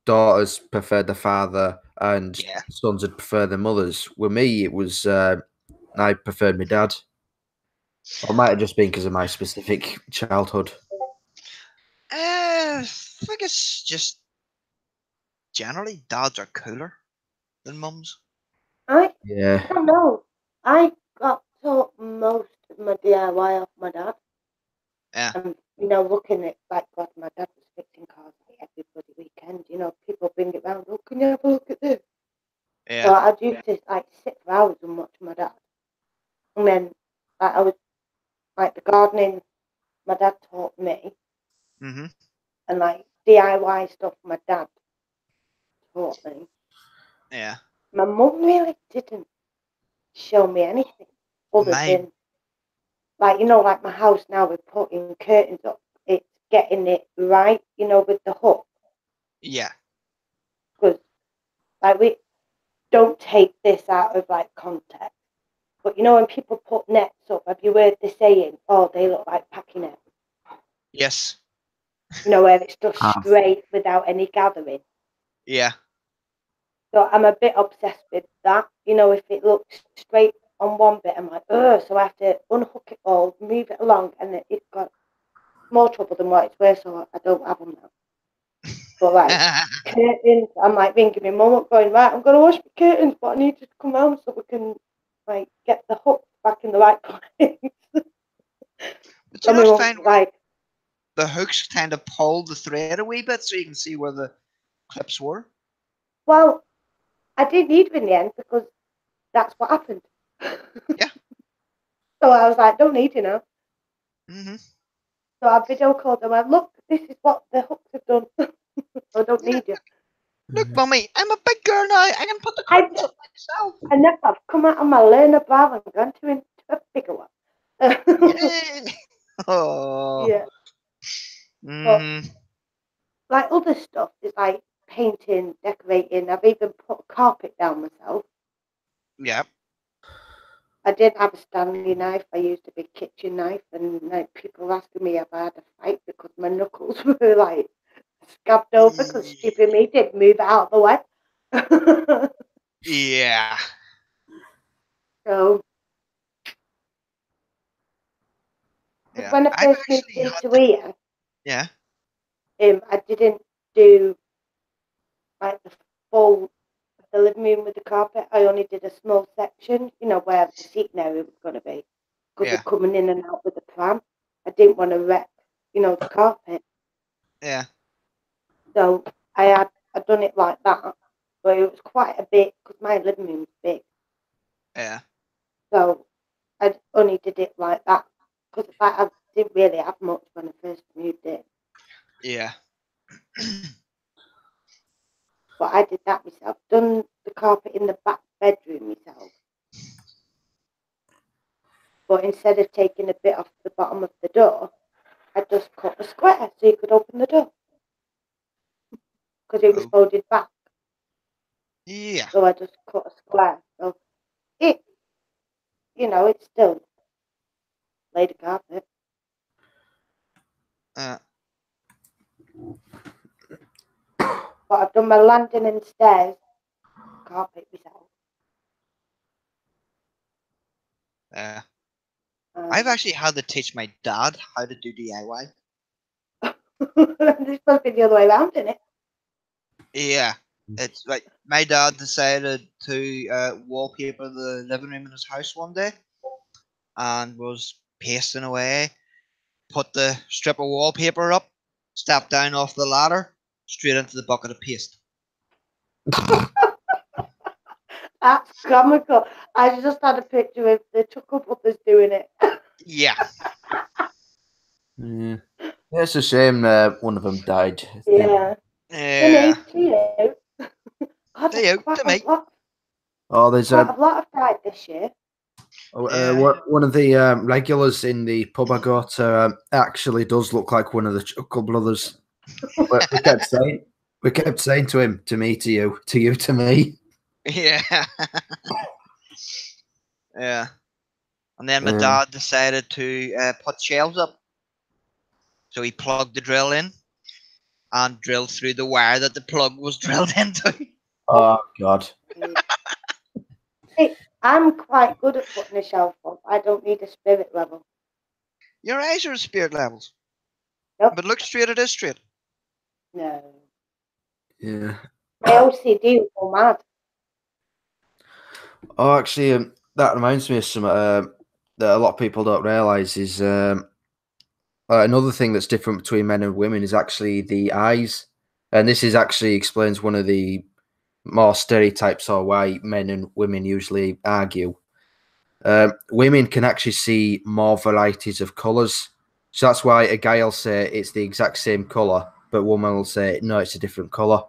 daughters preferred the father and Yeah. sons would prefer the mothers. With me, it was I preferred my dad. Or it might have just been because of my specific childhood. I think it's just generally dads are cooler than mums. I Yeah. don't know. I got taught most of my DIY off my dad. Yeah. And, looking at, like, God, my dad was fixing cars like every bloody weekend. People bring it round. Oh, can you have a look at this? So Yeah. I'd used to, like, sit for hours and watch my dad. And then, like, I was, like, the gardening, my dad taught me. Mm-hmm. And, like, DIY stuff my dad taught me. Yeah. My mum really didn't show me anything other than, like, like my house now, we're putting curtains up. It's getting it right, with the hook. Yeah. Because, like, we don't take this out of, like, context. But, when people put nets up, have you heard the saying, oh, they look like packing nets? Yes. Where it's just Ah. straight without any gathering. Yeah. So I'm a bit obsessed with that. If it looks straight on one bit, I'm like, ugh. So I have to unhook it all, move it along, and it's got more trouble than what it's worth, so I don't have them now. But, like, curtains, I'm, like, ringing my mum up going, right, I'm going to wash my curtains, but I need you to come home so we can, like, get the hook back in the right place. But you And my not mum's find like, the hooks kind of pull the thread a wee bit so you can see where the clips were? well, I did need them in the end because that's what happened. Yeah. So I was like, don't need you now. Mm-hmm. So I video called them. I went, look, this is what the hooks have done. I don't need you. Look, mummy, I'm a big girl now. I can put the I curtains up myself. And then I've come out of my learner bar and gone into a bigger one. Yay! Oh. Yeah. But, Mm-hmm. like, other stuff is like painting, decorating. I've even put a carpet down myself. Yeah. I didn't have a Stanley knife. I used a big kitchen knife, and, like, people were asking me if I had a fight because my knuckles were, like, scabbed over because stupid me didn't move it out of the way. Yeah. So Yeah. when I I've first moved actually had into the, here, yeah. I didn't do like the living room with the carpet. I only did a small section, where the seating area was going to be, because Yeah. we're coming in and out with the pram. I didn't want to wreck, the carpet. Yeah. So I done it like that, but it was quite a bit because my living room's big. Yeah. So I only did it like that because I didn't really have much when I first moved in. Yeah. But I did that myself. Done the carpet in the back bedroom myself. But instead of taking a bit off the bottom of the door, I just cut a square so you could open the door because it was Oh. folded back. Yeah. So I just cut a square. So it's still laid a carpet. But I've done my landing and stairs carpet myself. Yeah. I've actually had to teach my dad how to do DIY. It's supposed to be the other way around, isn't it? Yeah. It's like my dad decided to wallpaper the living room in his house one day and was pasting away, put the strip of wallpaper up, stepped down off the ladder, straight into the bucket of paste. That's comical. I just had a picture of the Chuckle Brothers doing it. Yeah. Yeah. Yeah, it's a shame one of them died. Yeah. Yeah. To you. God, They out quite to a me. lot. Oh, there's Quite a lot have died this year. Yeah. one of the regulars in the pub I go to actually does look like one of the Chuckle Brothers. We kept saying to him, to me, to you, to me. Yeah. Yeah. And then my Yeah. dad decided to put shelves up. So he plugged the drill in and drilled through the wire that the plug was drilled into. Oh God. Hey, I'm quite good at putting a shelf up. I don't need a spirit level. Your eyes are at spirit levels. Nope. But look straight, it is straight. No. Yeah. My OCD will go mad. Oh, actually, that reminds me of something that a lot of people don't realise is another thing that's different between men and women is actually the eyes, and this is actually explains one of the more stereotypes or why men and women usually argue. Women can actually see more varieties of colours, so that's why a guy will say it's the exact same colour, but a woman will say no, it's a different colour.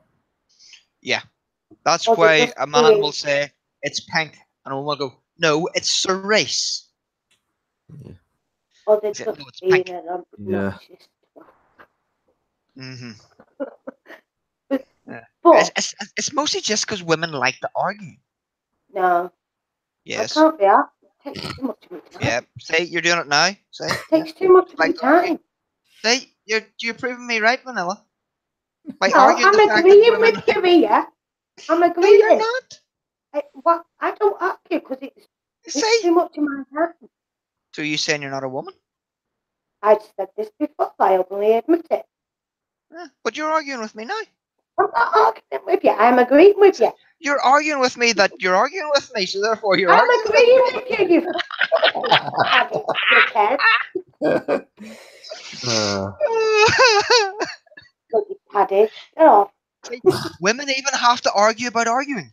Yeah. That's Or they're why just a man seeing, will say it's pink, and a woman will go, no, it's cerise. or they're He said, just no, it's being pink. an Yeah. obnoxious. Mm-hmm. But Yeah. but It's mostly just because women like to argue. no, I Yes. can't be asked. It takes too much of my time. Yeah. Say you're doing it now. Say. It takes too much of my Like to argue. time. Say you're proving me right, Vanilla. By No, arguing the I'm fact that agreeing women with like. you here. I'm No, agreeing. you're not. I don't argue because it's Say. too much of my time. So you saying you're not a woman? I said this before. I openly admit it. Yeah. But you're arguing with me now. I'm not arguing with you. I'm agreeing with you. You're arguing with me that you're arguing with me, so therefore you're I'm arguing agreeing with me. with you, you paddy dickhead. Bloody paddy. Get off. See, women even have to argue about arguing.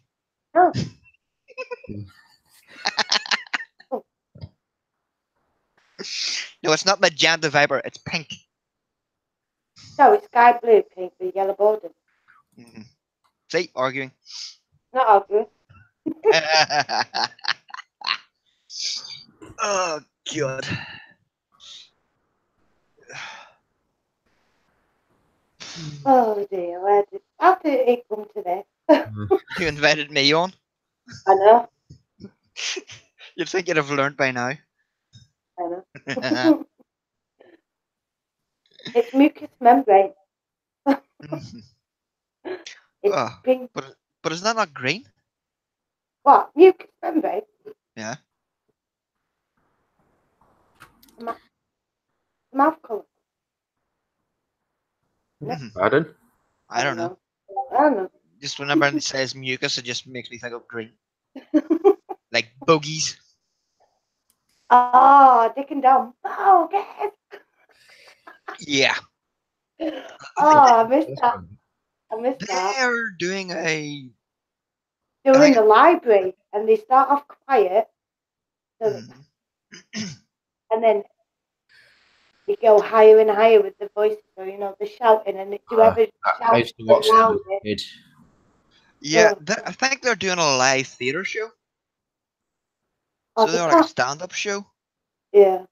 No. No, it's not magenta viper, it's pink. No, it's sky blue, pink with yellow borders. Mm-hmm. See, arguing. Not arguing. Oh, God. Oh dear, how did it come to this? You invited me on. I know. You'd think you'd have learned by now. I know. It's mucous membrane. Mhm. It's Oh, pink. but is that not green? What? Mucous membrane? Yeah. mouth colour? Pardon? I don't know. I don't know. Just whenever it says mucus, it just makes me think of green. Like bogies. Oh, Dick and Dom. Oh, yes. Yeah. Oh, I missed that. I missed that. They're doing a. They're in I- the library and they start off quiet, so and then they go higher and higher with the voices. So they're shouting, and whoever I shouts used to the watch that as loudest. a kid. Yeah, Oh. I think they're doing a live theatre show. Oh, So they they're like a can't- stand-up show. Yeah.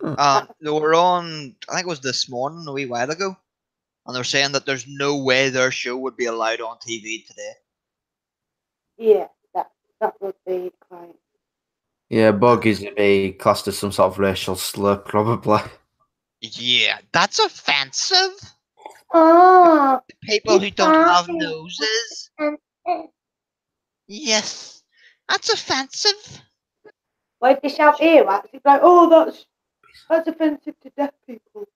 They were on. I think it was this morning, a wee while ago, and they're saying that there's no way their show would be allowed on TV today. Yeah. That would be quite. Yeah, bogies would be classed as some sort of racial slur, probably. Yeah, that's offensive. Oh. People who don't have sorry. noses. And, Yes, that's offensive. well, if they shout earwax, it's like, oh, that's offensive to deaf people.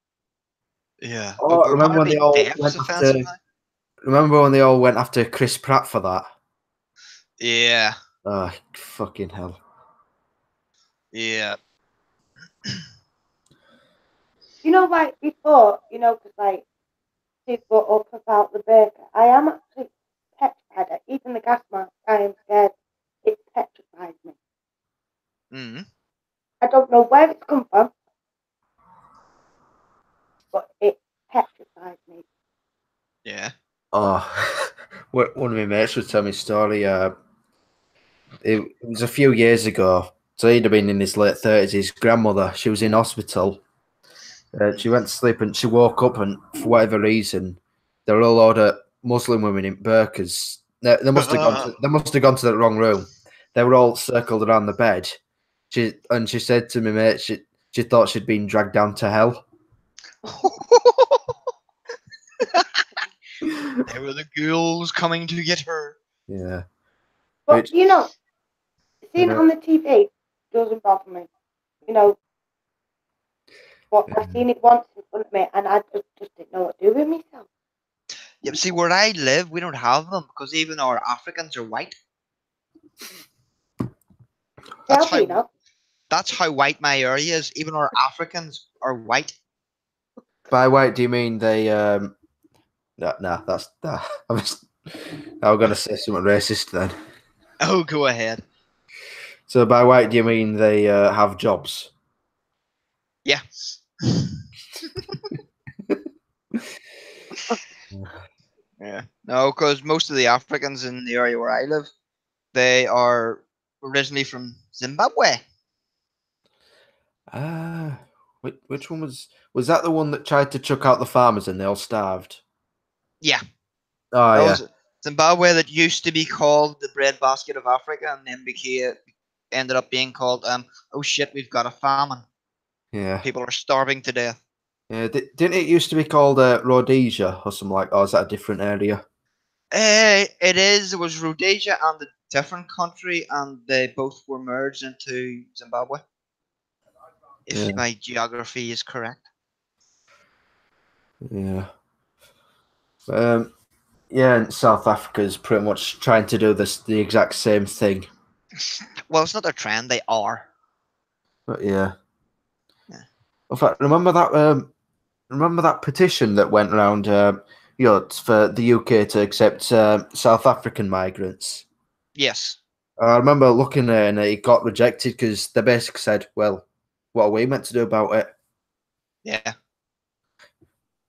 Yeah. Oh, remember when they all deaf is went offensive after? now? Remember when they all went after Chris Pratt for that? Yeah. Oh, fucking hell! Yeah. Like before, because like people up about the burger, I am actually petrified. Even the gas mask, I am scared. It petrifies me. Mm. I don't know where it's come from, but it petrifies me. Yeah. Oh, one of my mates would tell me a story. It was a few years ago. So he'd have been in his late 30s. His grandmother, she was in hospital. She went to sleep and she woke up, and for whatever reason, there were a lot of Muslim women in burqas. They must have gone to the wrong room. They were all circled around the bed. She said to me, mate, she thought she'd been dragged down to hell. There were the ghouls coming to get her. Yeah. But seeing it Yeah. on the TV doesn't bother me. But I've seen it once in front of me, and I just didn't know what to do with myself. Yeah, see, where I live, we don't have them because even our Africans are white. That's how white my area is. Even our Africans are white. By white, do you mean they? No, that's that. I'm going to say something racist then. Oh, go ahead. So by white, do you mean they have jobs? Yeah. Yeah. No, because most of the Africans in the area where I live, they are originally from Zimbabwe. Which one was that? The one that tried to chuck out the farmers and they all starved? Yeah. Oh That yeah. was Zimbabwe that used to be called the breadbasket of Africa, and then ended up being called oh shit, we've got a famine. Yeah. People are starving to death. Yeah. Didn't it used to be called Rhodesia or something like? Or is that a different area? It is. It was Rhodesia and a different country, and they both were merged into Zimbabwe. If my geography is correct. Yeah. Yeah, and South Africa's pretty much trying to do the exact same thing. Well, it's not their trend; they are. But yeah. Yeah. In fact, remember that petition that went around, for the UK to accept South African migrants? Yes. I remember looking at it and it got rejected because they basically said, "Well, what are we meant to do about it?" Yeah.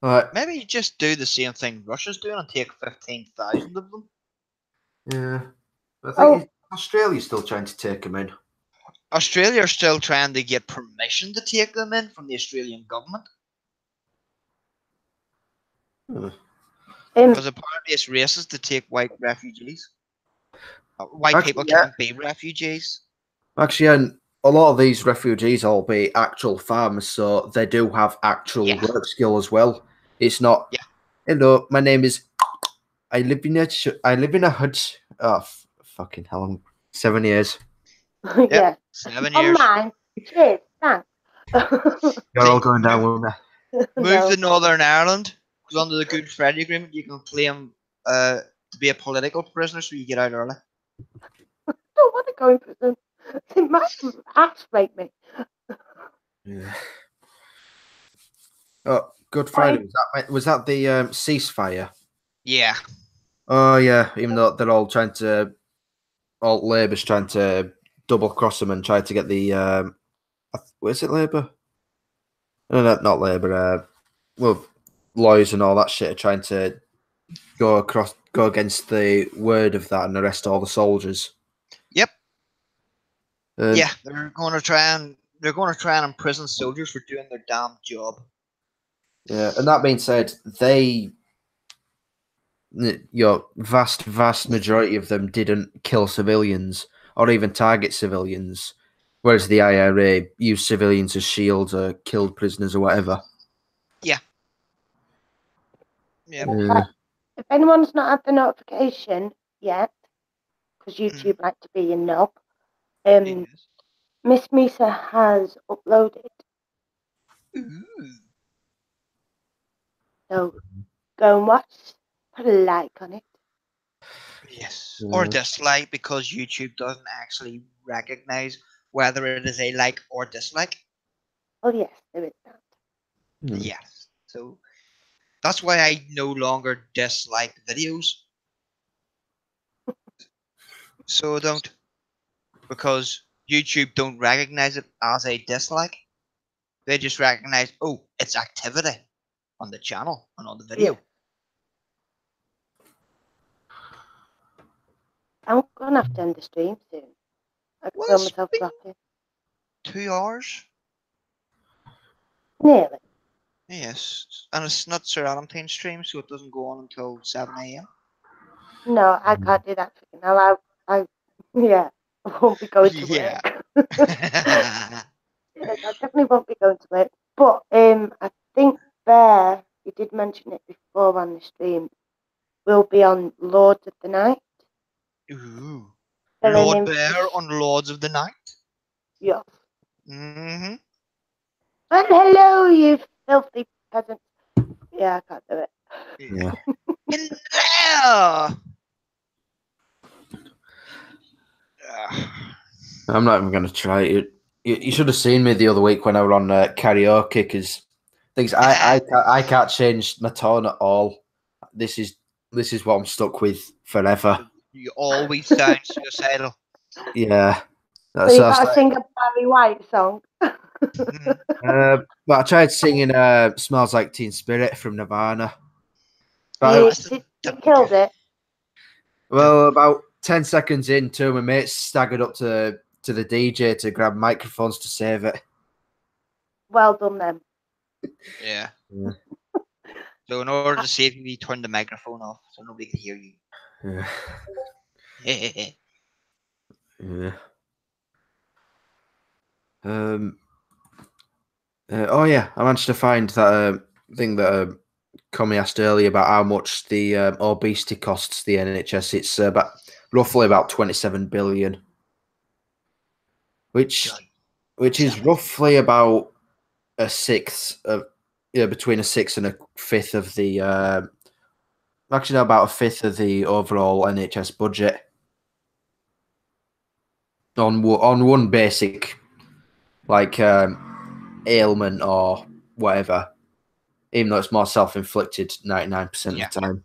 Right. Maybe you just do the same thing Russia's doing and take 15,000 of them. Yeah. I think Australia's still trying to take them in. Australia are still trying to get permission to take them in from the Australian government. Because apparently it's racist to take white refugees. White people can't be refugees. Actually, and a lot of these refugees will be actual farmers, so they do have actual work skill as well. It's not. Yeah. Hello, my name is. I live in a hut. Oh, fucking hell! I'm 7 years. Yeah. 7 years. Mine. Cheers. Thanks. You're all going down with me. Move No. to Northern Ireland, because under the Good Friday Agreement, you can claim to be a political prisoner, so you get out early. I don't want to go in prison. They might ass rape me. Yeah. Oh, Good Friday. Was that the ceasefire? Yeah. Oh yeah. Even though they're all trying to, all Labour's trying to double cross them and try to get the was it Labour? No, not Labour. Well, lawyers and all that shit are trying to go against the word of that and arrest all the soldiers. Yep. And, Yeah, they're going to try and imprison soldiers for doing their damn job. yeah. And that being said, vast majority of them didn't kill civilians or even target civilians, whereas the IRA used civilians as shields or killed prisoners or whatever. Yeah. Yeah. If anyone's not had the notification yet, because Hmm. YouTube like to be a knob, Yes. Miss Misa has uploaded. Ooh. So go and watch. Put a like on it. Yes. Or Yeah. dislike, because YouTube doesn't actually recognize whether it is a like or dislike. Oh yes, there is that. Yes. So that's why I no longer dislike videos. So I don't. Because YouTube don't recognize it as a dislike. They just recognize, oh, it's activity on the channel and on the video. Yeah. I'm gonna have to end the stream soon. I can Well, feel it's myself been dropping. 2 hours. Nearly. Yes. And it's not Sir Valentine stream, so it doesn't go on until 7 a.m. No, I can't do that for now. I won't be going to Yeah. work. Yes, I definitely won't be going to work. But I think Bear, you did mention it before on the stream, will be on Lords of the Night. Ooh. filling Lord in Bear for on Lords of the Night. Yes. Mm-hmm. And hello, you filthy peasants. Yeah, I can't do it. Yeah. Hello! I'm not even going to try it. You should have seen me the other week when I were on karaoke, because things I can't change my tone at all. This is what I'm stuck with forever. You always sound suicidal. Yeah. So you got to sing a Barry White song. Mhm. But I tried singing "Smells Like Teen Spirit" from Nirvana. You But killed it. well, about 10 seconds in, two of my mates staggered up to the DJ to grab microphones to save it. Well done, then. Yeah. Yeah. So in order to save you, we turned the microphone off so nobody could hear you. Yeah. Yeah. Oh yeah, I managed to find that thing that Comey asked earlier about how much the obesity costs the NHS. It's roughly about 27 billion, which is roughly about a sixth of between a sixth and a fifth of the actually no, about a fifth of the overall NHS budget on one basic like ailment or whatever, even though it's more self-inflicted 99% of the time.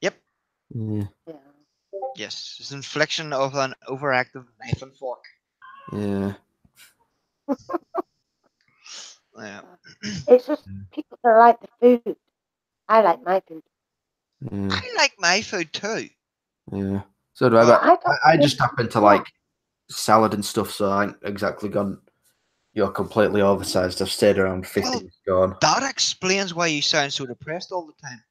Yep. Yeah. Yes, it's infliction of an overactive knife and fork. Yeah. Yeah. It's just people that like the food. I like my food. Yeah. I like my food too. Yeah. So do I. But But I just happen to like salad and stuff, so I ain't exactly gone. You're completely oversized. I've stayed around 50 Well, gone. that explains why you sound so depressed all the time.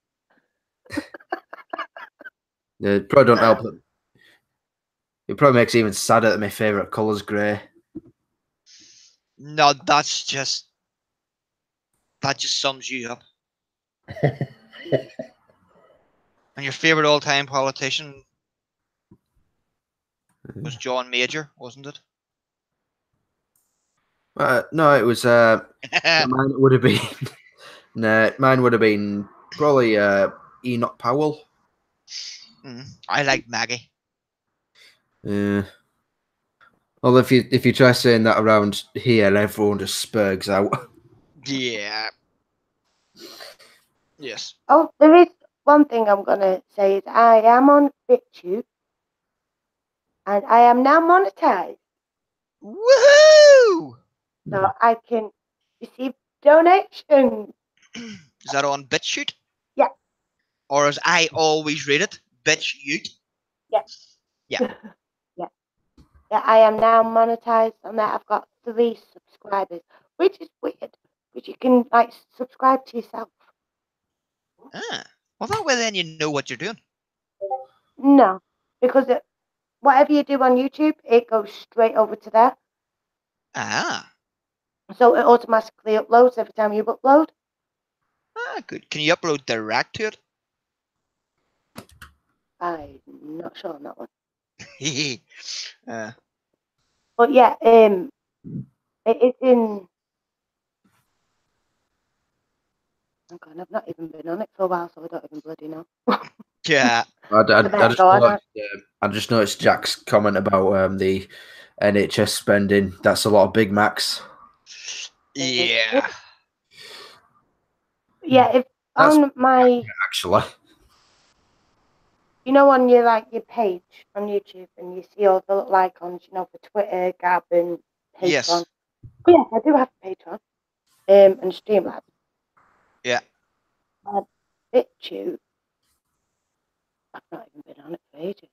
Yeah, it probably don't help. It probably makes it even sadder that my favourite colour's grey. No, that just sums you up. And your favorite all-time politician was John Major, wasn't it? No, it was. Mine would have been. Nah, mine would have been probably Enoch Powell. I like Maggie. Well, if you try saying that around here, everyone just spurgs out. Yeah. Yes. Oh, there is one thing I'm gonna say is I am on BitChute, and I am now monetized, Woohoo! so I can receive donations. Is that on BitChute? Yeah. Or as I always read it, BitChute? Yeah. Yeah. Yeah, I am now monetized on that. I've got 3 subscribers, which is weird, because you can like subscribe to yourself. Well, that way then you know what you're doing. No, because whatever you do on YouTube, it goes straight over to there. So it automatically uploads every time you upload. Good. Can you upload direct to it? I'm not sure on that one. uh, But yeah, it's in. Oh God, I've not even been on it for a while, so I don't even bloody know. yeah. I just noticed Jack's comment about the NHS spending. That's a lot of Big Macs. Yeah. Yeah, if on my Actually, you know, on your page on YouTube, and you see all the little icons, you know, for Twitter, Gab, and Patreon. Yes. Oh yeah, I do have a Patreon, and Streamlabs. Yeah. BitChute. I've not even been on it for ages.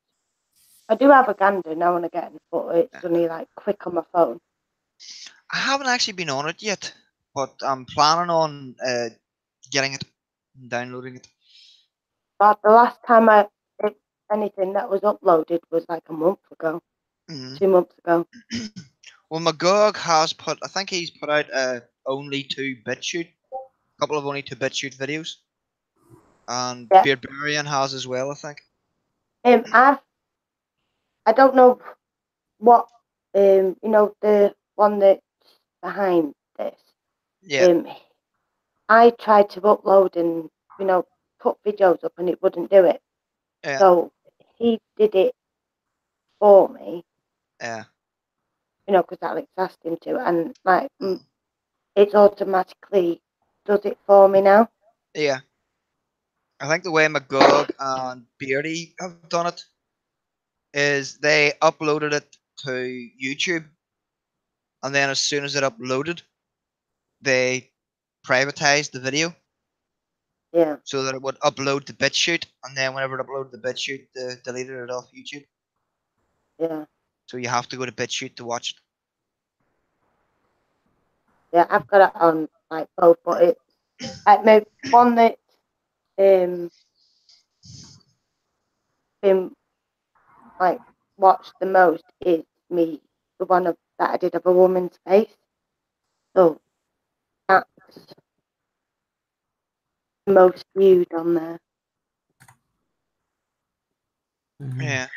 I do have a gander now and again, but it's only like quick on my phone. I haven't actually been on it yet, but I'm planning on getting it and downloading it. But the last time anything that was uploaded was like a month ago, 2 months ago. Well, Magog has I think he's put out only 2 BitChute, a couple of only 2 BitChute videos, and Yeah. Beardbarian has as well, I think. I don't know what you know, the one that's behind this. Yeah. I tried to upload and put videos up, and it wouldn't do it. Yeah. So he did it for me. Yeah. Because Alex asked him to, and it's automatically does it for me now. Yeah. I think the way Magog and Beardy have done it is they uploaded it to YouTube, and then as soon as it uploaded, they privatized the video. Yeah. So that it would upload the BitChute, and then whenever it uploaded the BitChute, they deleted it off YouTube. Yeah. So you have to go to BitChute to watch it. Yeah, I've got it on both, but it's my one that's been watched the most is the one that I did of a woman's face. So that's the most viewed on there. Yeah.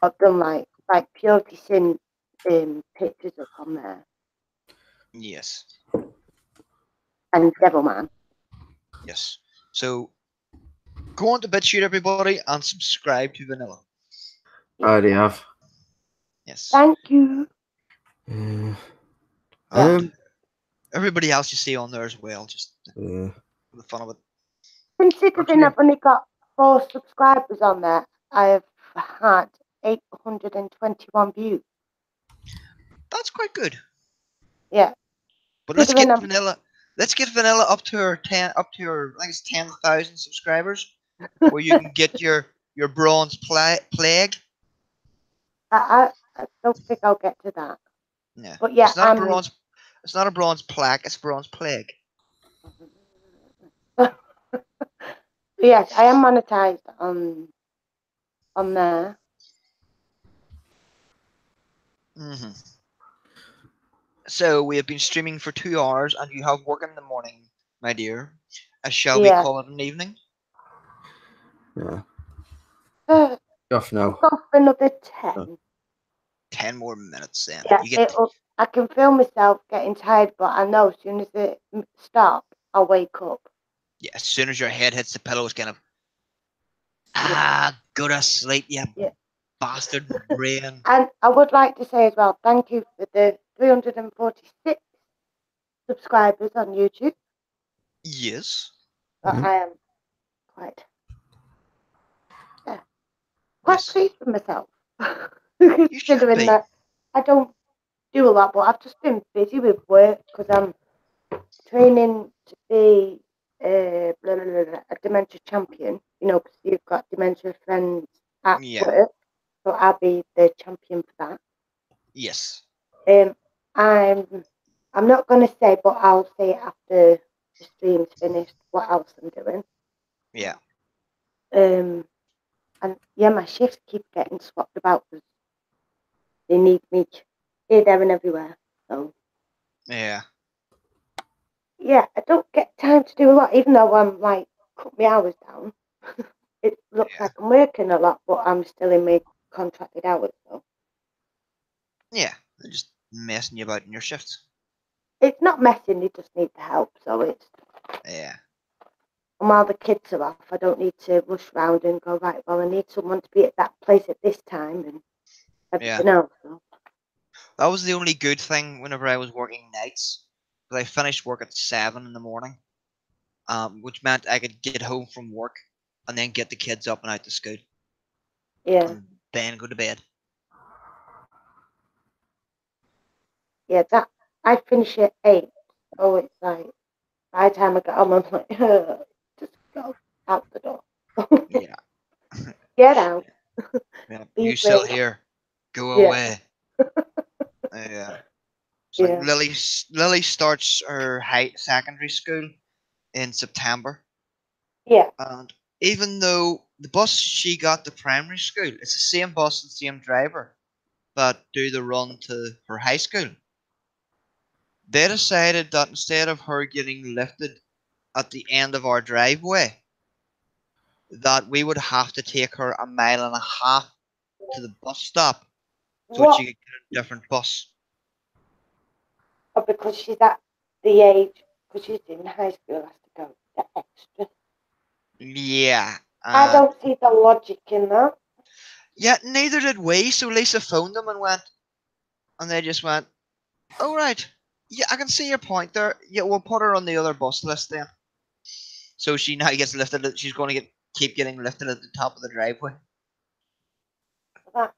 I've done like Purity Sin pictures up on there. Yes. And Devilman. Yes. So go on to BitChute, everybody, and subscribe to Vanilla. I already have. Yes. Thank you. And everybody else you see on there as well, just for the fun of it. Considering I've only got 4 subscribers on there, I have had 821 views. That's quite good. Yeah. But let's get Vanilla. Let's get Vanilla up to her I think it's 10,000 subscribers, where you can get your bronze plague. I don't think I'll get to that. Yeah. But yeah, it's not a bronze. It's not a bronze plaque. It's a bronze plague. Yes, I am monetized on there. So we have been streaming for 2 hours, and you have work in the morning, my dear. Shall we call it an evening? Yeah. Off now. Go for another 10. 10 more minutes then. Yeah, You get I can feel myself getting tired, but I know as soon as it stops, I'll wake up. yeah, as soon as your head hits the pillow, it's kind of go to sleep, you Yeah. bastard brain. And I would like to say as well, thank you for the 346 subscribers on YouTube. Yes. But Mhm. I am quite Yes. pleased with myself. You should Considering be. that I don't do a lot, but I've just been busy with work because I'm training to be a dementia champion. You know, because you've got dementia friends at Yeah. work, so I'll be the champion for that. Yes. Um, I'm not going to say, but I'll say it after the stream's finished what else I'm doing. Yeah. And yeah, my shifts keep getting swapped about because they need me here, there, and everywhere. So Yeah. yeah, I don't get time to do a lot, even though I'm like cut my hours down. It looks Yeah. like I'm working a lot, but I'm still in my contracted hours. So Yeah. They're just messing you about in your shifts. it's not messing; they just need the help. So it's Yeah. and while the kids are off, I don't need to rush around and go right. Well, I need someone to be at that place at this time and Yeah. everything else. So. That was the only good thing whenever I was working nights. Because I finished work at 7 in the morning. Which meant I could get home from work and then get the kids up and out to school. Yeah, And then go to bed. yeah. That I finish at 8, so it's like by the time I get home, I'm like, just go out the door. Yeah. Get out. Yeah. Be You still free. here. Go Yeah, away. Yeah. So like yeah, Lily starts her high secondary school in September. yeah. And even though the bus she got to primary school, it's the same bus and same driver that do the run to her high school. They decided that instead of her getting lifted at the end of our driveway, that we would have to take her a mile and a half to the bus stop so that What? she could get a different bus. Oh, because she's at the age, because she's in high school, has to go the extra. Yeah. I And don't see the logic in that. yeah, neither did we. So Lisa phoned them and went, and they just went, "Oh right, yeah, I can see your point there. Yeah, we'll put her on the other bus list then." So she now gets lifted. She's going to keep getting lifted at the top of the driveway. That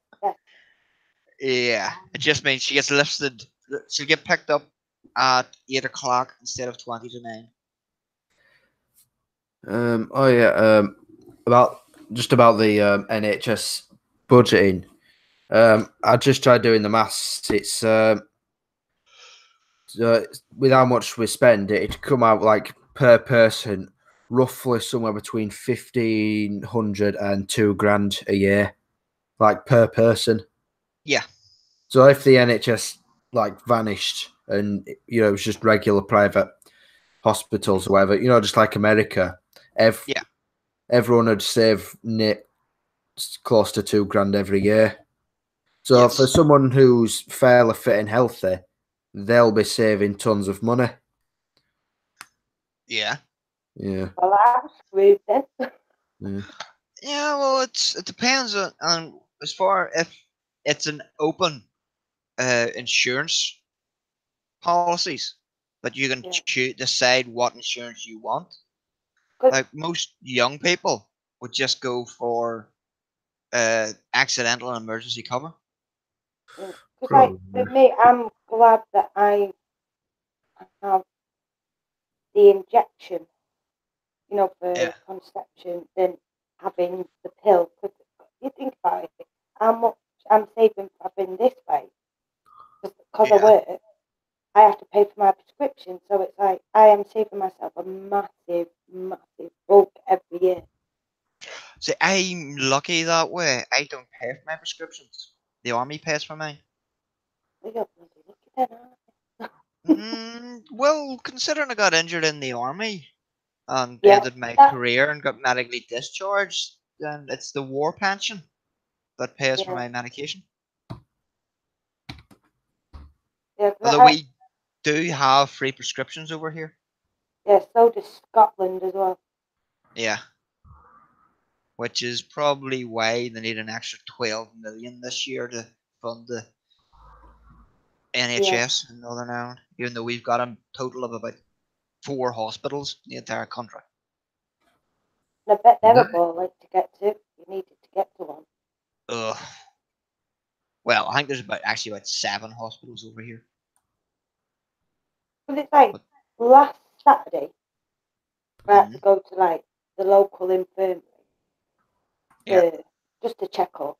Yeah, it just means she gets lifted. She'll get picked up at 8 o'clock instead of 20 to 9. Oh yeah. About the NHS budgeting. I just tried doing the maths. It's with how much we spend, it'd come out like per person roughly somewhere between 1,500 and 2 grand a year, like per person. Yeah, So if the NHS like vanished and it was just regular private hospitals or whatever, just like America, yeah, everyone would save close to 2 grand every year. So for yes, someone who's fairly fit and healthy, they'll be saving tons of money. yeah, Yeah. well, I'm screwed then. Yeah. yeah. Well, it depends on as far if it's an open insurance policies that you can Yeah, decide what insurance you want. because Like most young people would just go for accidental and emergency cover. like Probably. with me, I'm glad that I have the injection, Yeah, for conception than having the pill. Because you think about it, how much I'm saving for having this way. Because I yeah. work, I have to pay for my prescription. So it's like I am saving myself a massive, massive bulk every year. See, I'm lucky that way. I don't pay for my prescriptions. The army pays for mine. We got bloody lucky then, aren't Well, considering I got injured in the army and we? Yeah, ended my that, career and got medically discharged, then it's the war pension that pays for yeah. my medication. Yeah, 'cause Although we do have free prescriptions over here. yeah, so does Scotland as well. Yeah. Which is probably why they need an extra 12 million this year to fund the NHS in Northern Ireland, even though we've got a total of about 4 hospitals in the entire country. And I bet they're a Nice. ball like to get to. You needed to get to one. Ugh. Well, I think there's actually about 7 hospitals over here. But it's like But last Saturday, I had Mhm. to go to like the local infirmary Yeah. just to check up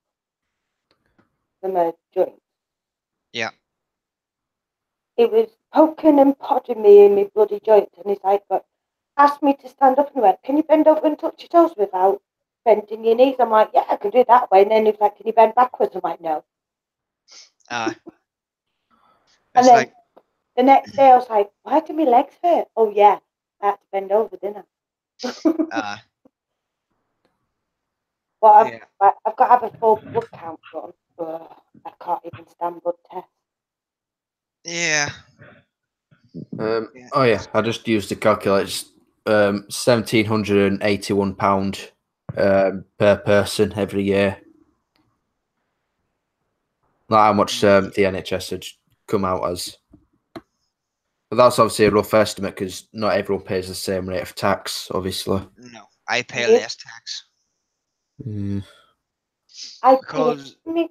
for my joint. Yeah. He was poking and prodding me in my bloody joint, and he's like, asked me to stand up, and he went, "Can you bend over and touch your toes without bending your knees?" I'm like, "Yeah, I can do it that way." And then he's like, "Can you bend backwards?" I'm like, "No." Uh, And it's then like, the next day, I was like, "Why do my legs hurt?" "Oh yeah, I had to bend over, didn't I?" uh, But yeah. I've got to have a full blood count done. Ugh, I can't even stand blood tests. Yeah. Oh Yeah. yeah, I just used the calculator. £1,781 per person every year. Not how much the NHS had come out as. But that's obviously a rough estimate because not everyone pays the same rate of tax, obviously. No, I pay You? less tax Mm. I pay a because smidge.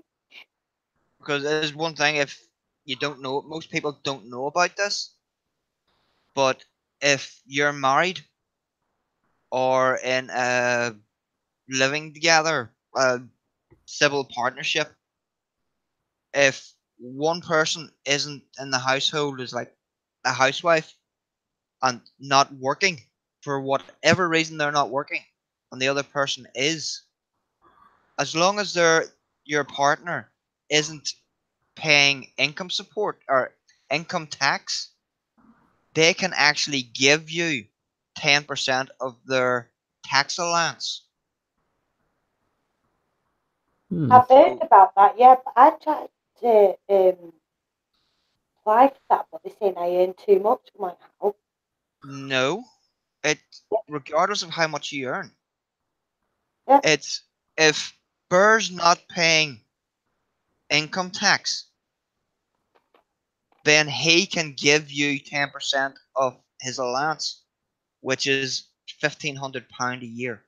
there's one thing, if you don't know, most people don't know about this, but if you're married or in a living together, a civil partnership, if one person isn't in the household, is like a housewife and not working for whatever reason, they're not working, and the other person is, as long as your partner isn't paying income support or income tax, they can actually give you 10% of their tax allowance. I've heard So about that, yeah, but I tried to apply for that, but they're saying I earn too much. I'm like, how? no, it regardless of how much you earn, Yeah. it's if Burr's not paying income tax, then he can give you 10% of his allowance, which is £1,500 a year.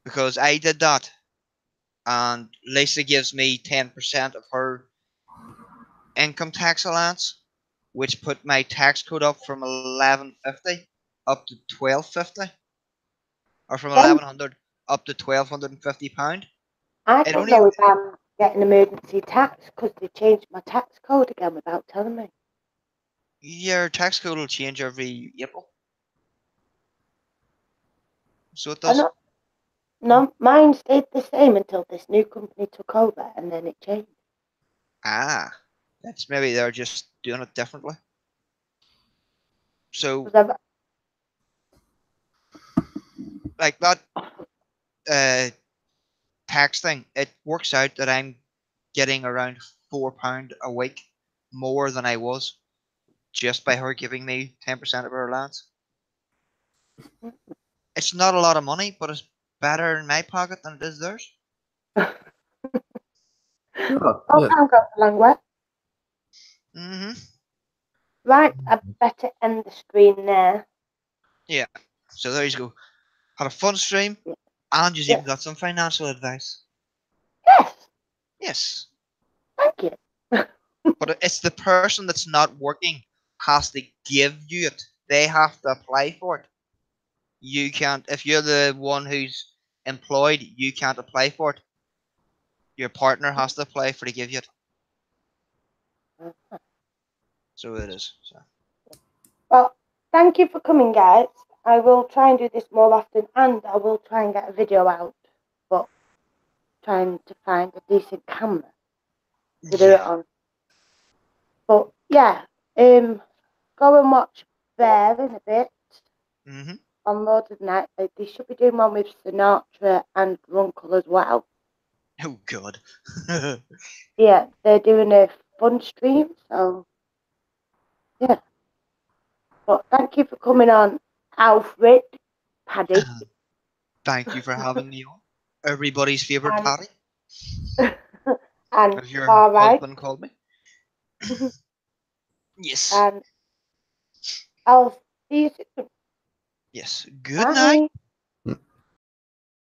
Because I did that, and Lisa gives me 10% of her income tax allowance, which put my tax code up from 1150 up to 1250, or from Then 1100 up to £1,250. I It don't only know if I'm getting emergency tax because they changed my tax code again without telling me. your tax code will change every April, so it I does. know, no, mine stayed the same until this new company took over, and then it changed. Ah, that's maybe they're just doing it differently. So 'Cause like that uh tax thing, it works out that I'm getting around £4 a week more than I was just by her giving me 10% of her allowance. It's not a lot of money, but it's better in my pocket than it is theirs. Oh, Oh, yeah. I've got a long way. Hmm. Right, I better end the screen there. Yeah. So there you go. Had a fun stream, Yeah. and you've Yeah. even got some financial advice. Yes, Yes. thank you. But it's the person that's not working has to give you it. They have to apply for it. You can't, if you're the one who's employed, you can't apply for it. Your partner has to apply for to give you it. So it is. So. Well, thank you for coming, guys. I will try and do this more often, and I will try and get a video out, but trying to find a decent camera to do it Yeah. on. But yeah, go and watch Bear in a bit Hmm. on Lord of the Night. They should be doing one with Sinatra and Runkle as well. Oh God. Yeah, they're doing a fun stream, so yeah. But thank you for coming on, Alfred, Paddy, Thank you for having me on. Everybody's favorite and Patty, and as your Far Right, husband called me. Yes. and I'll see you soon. Yes. Good night. Bye.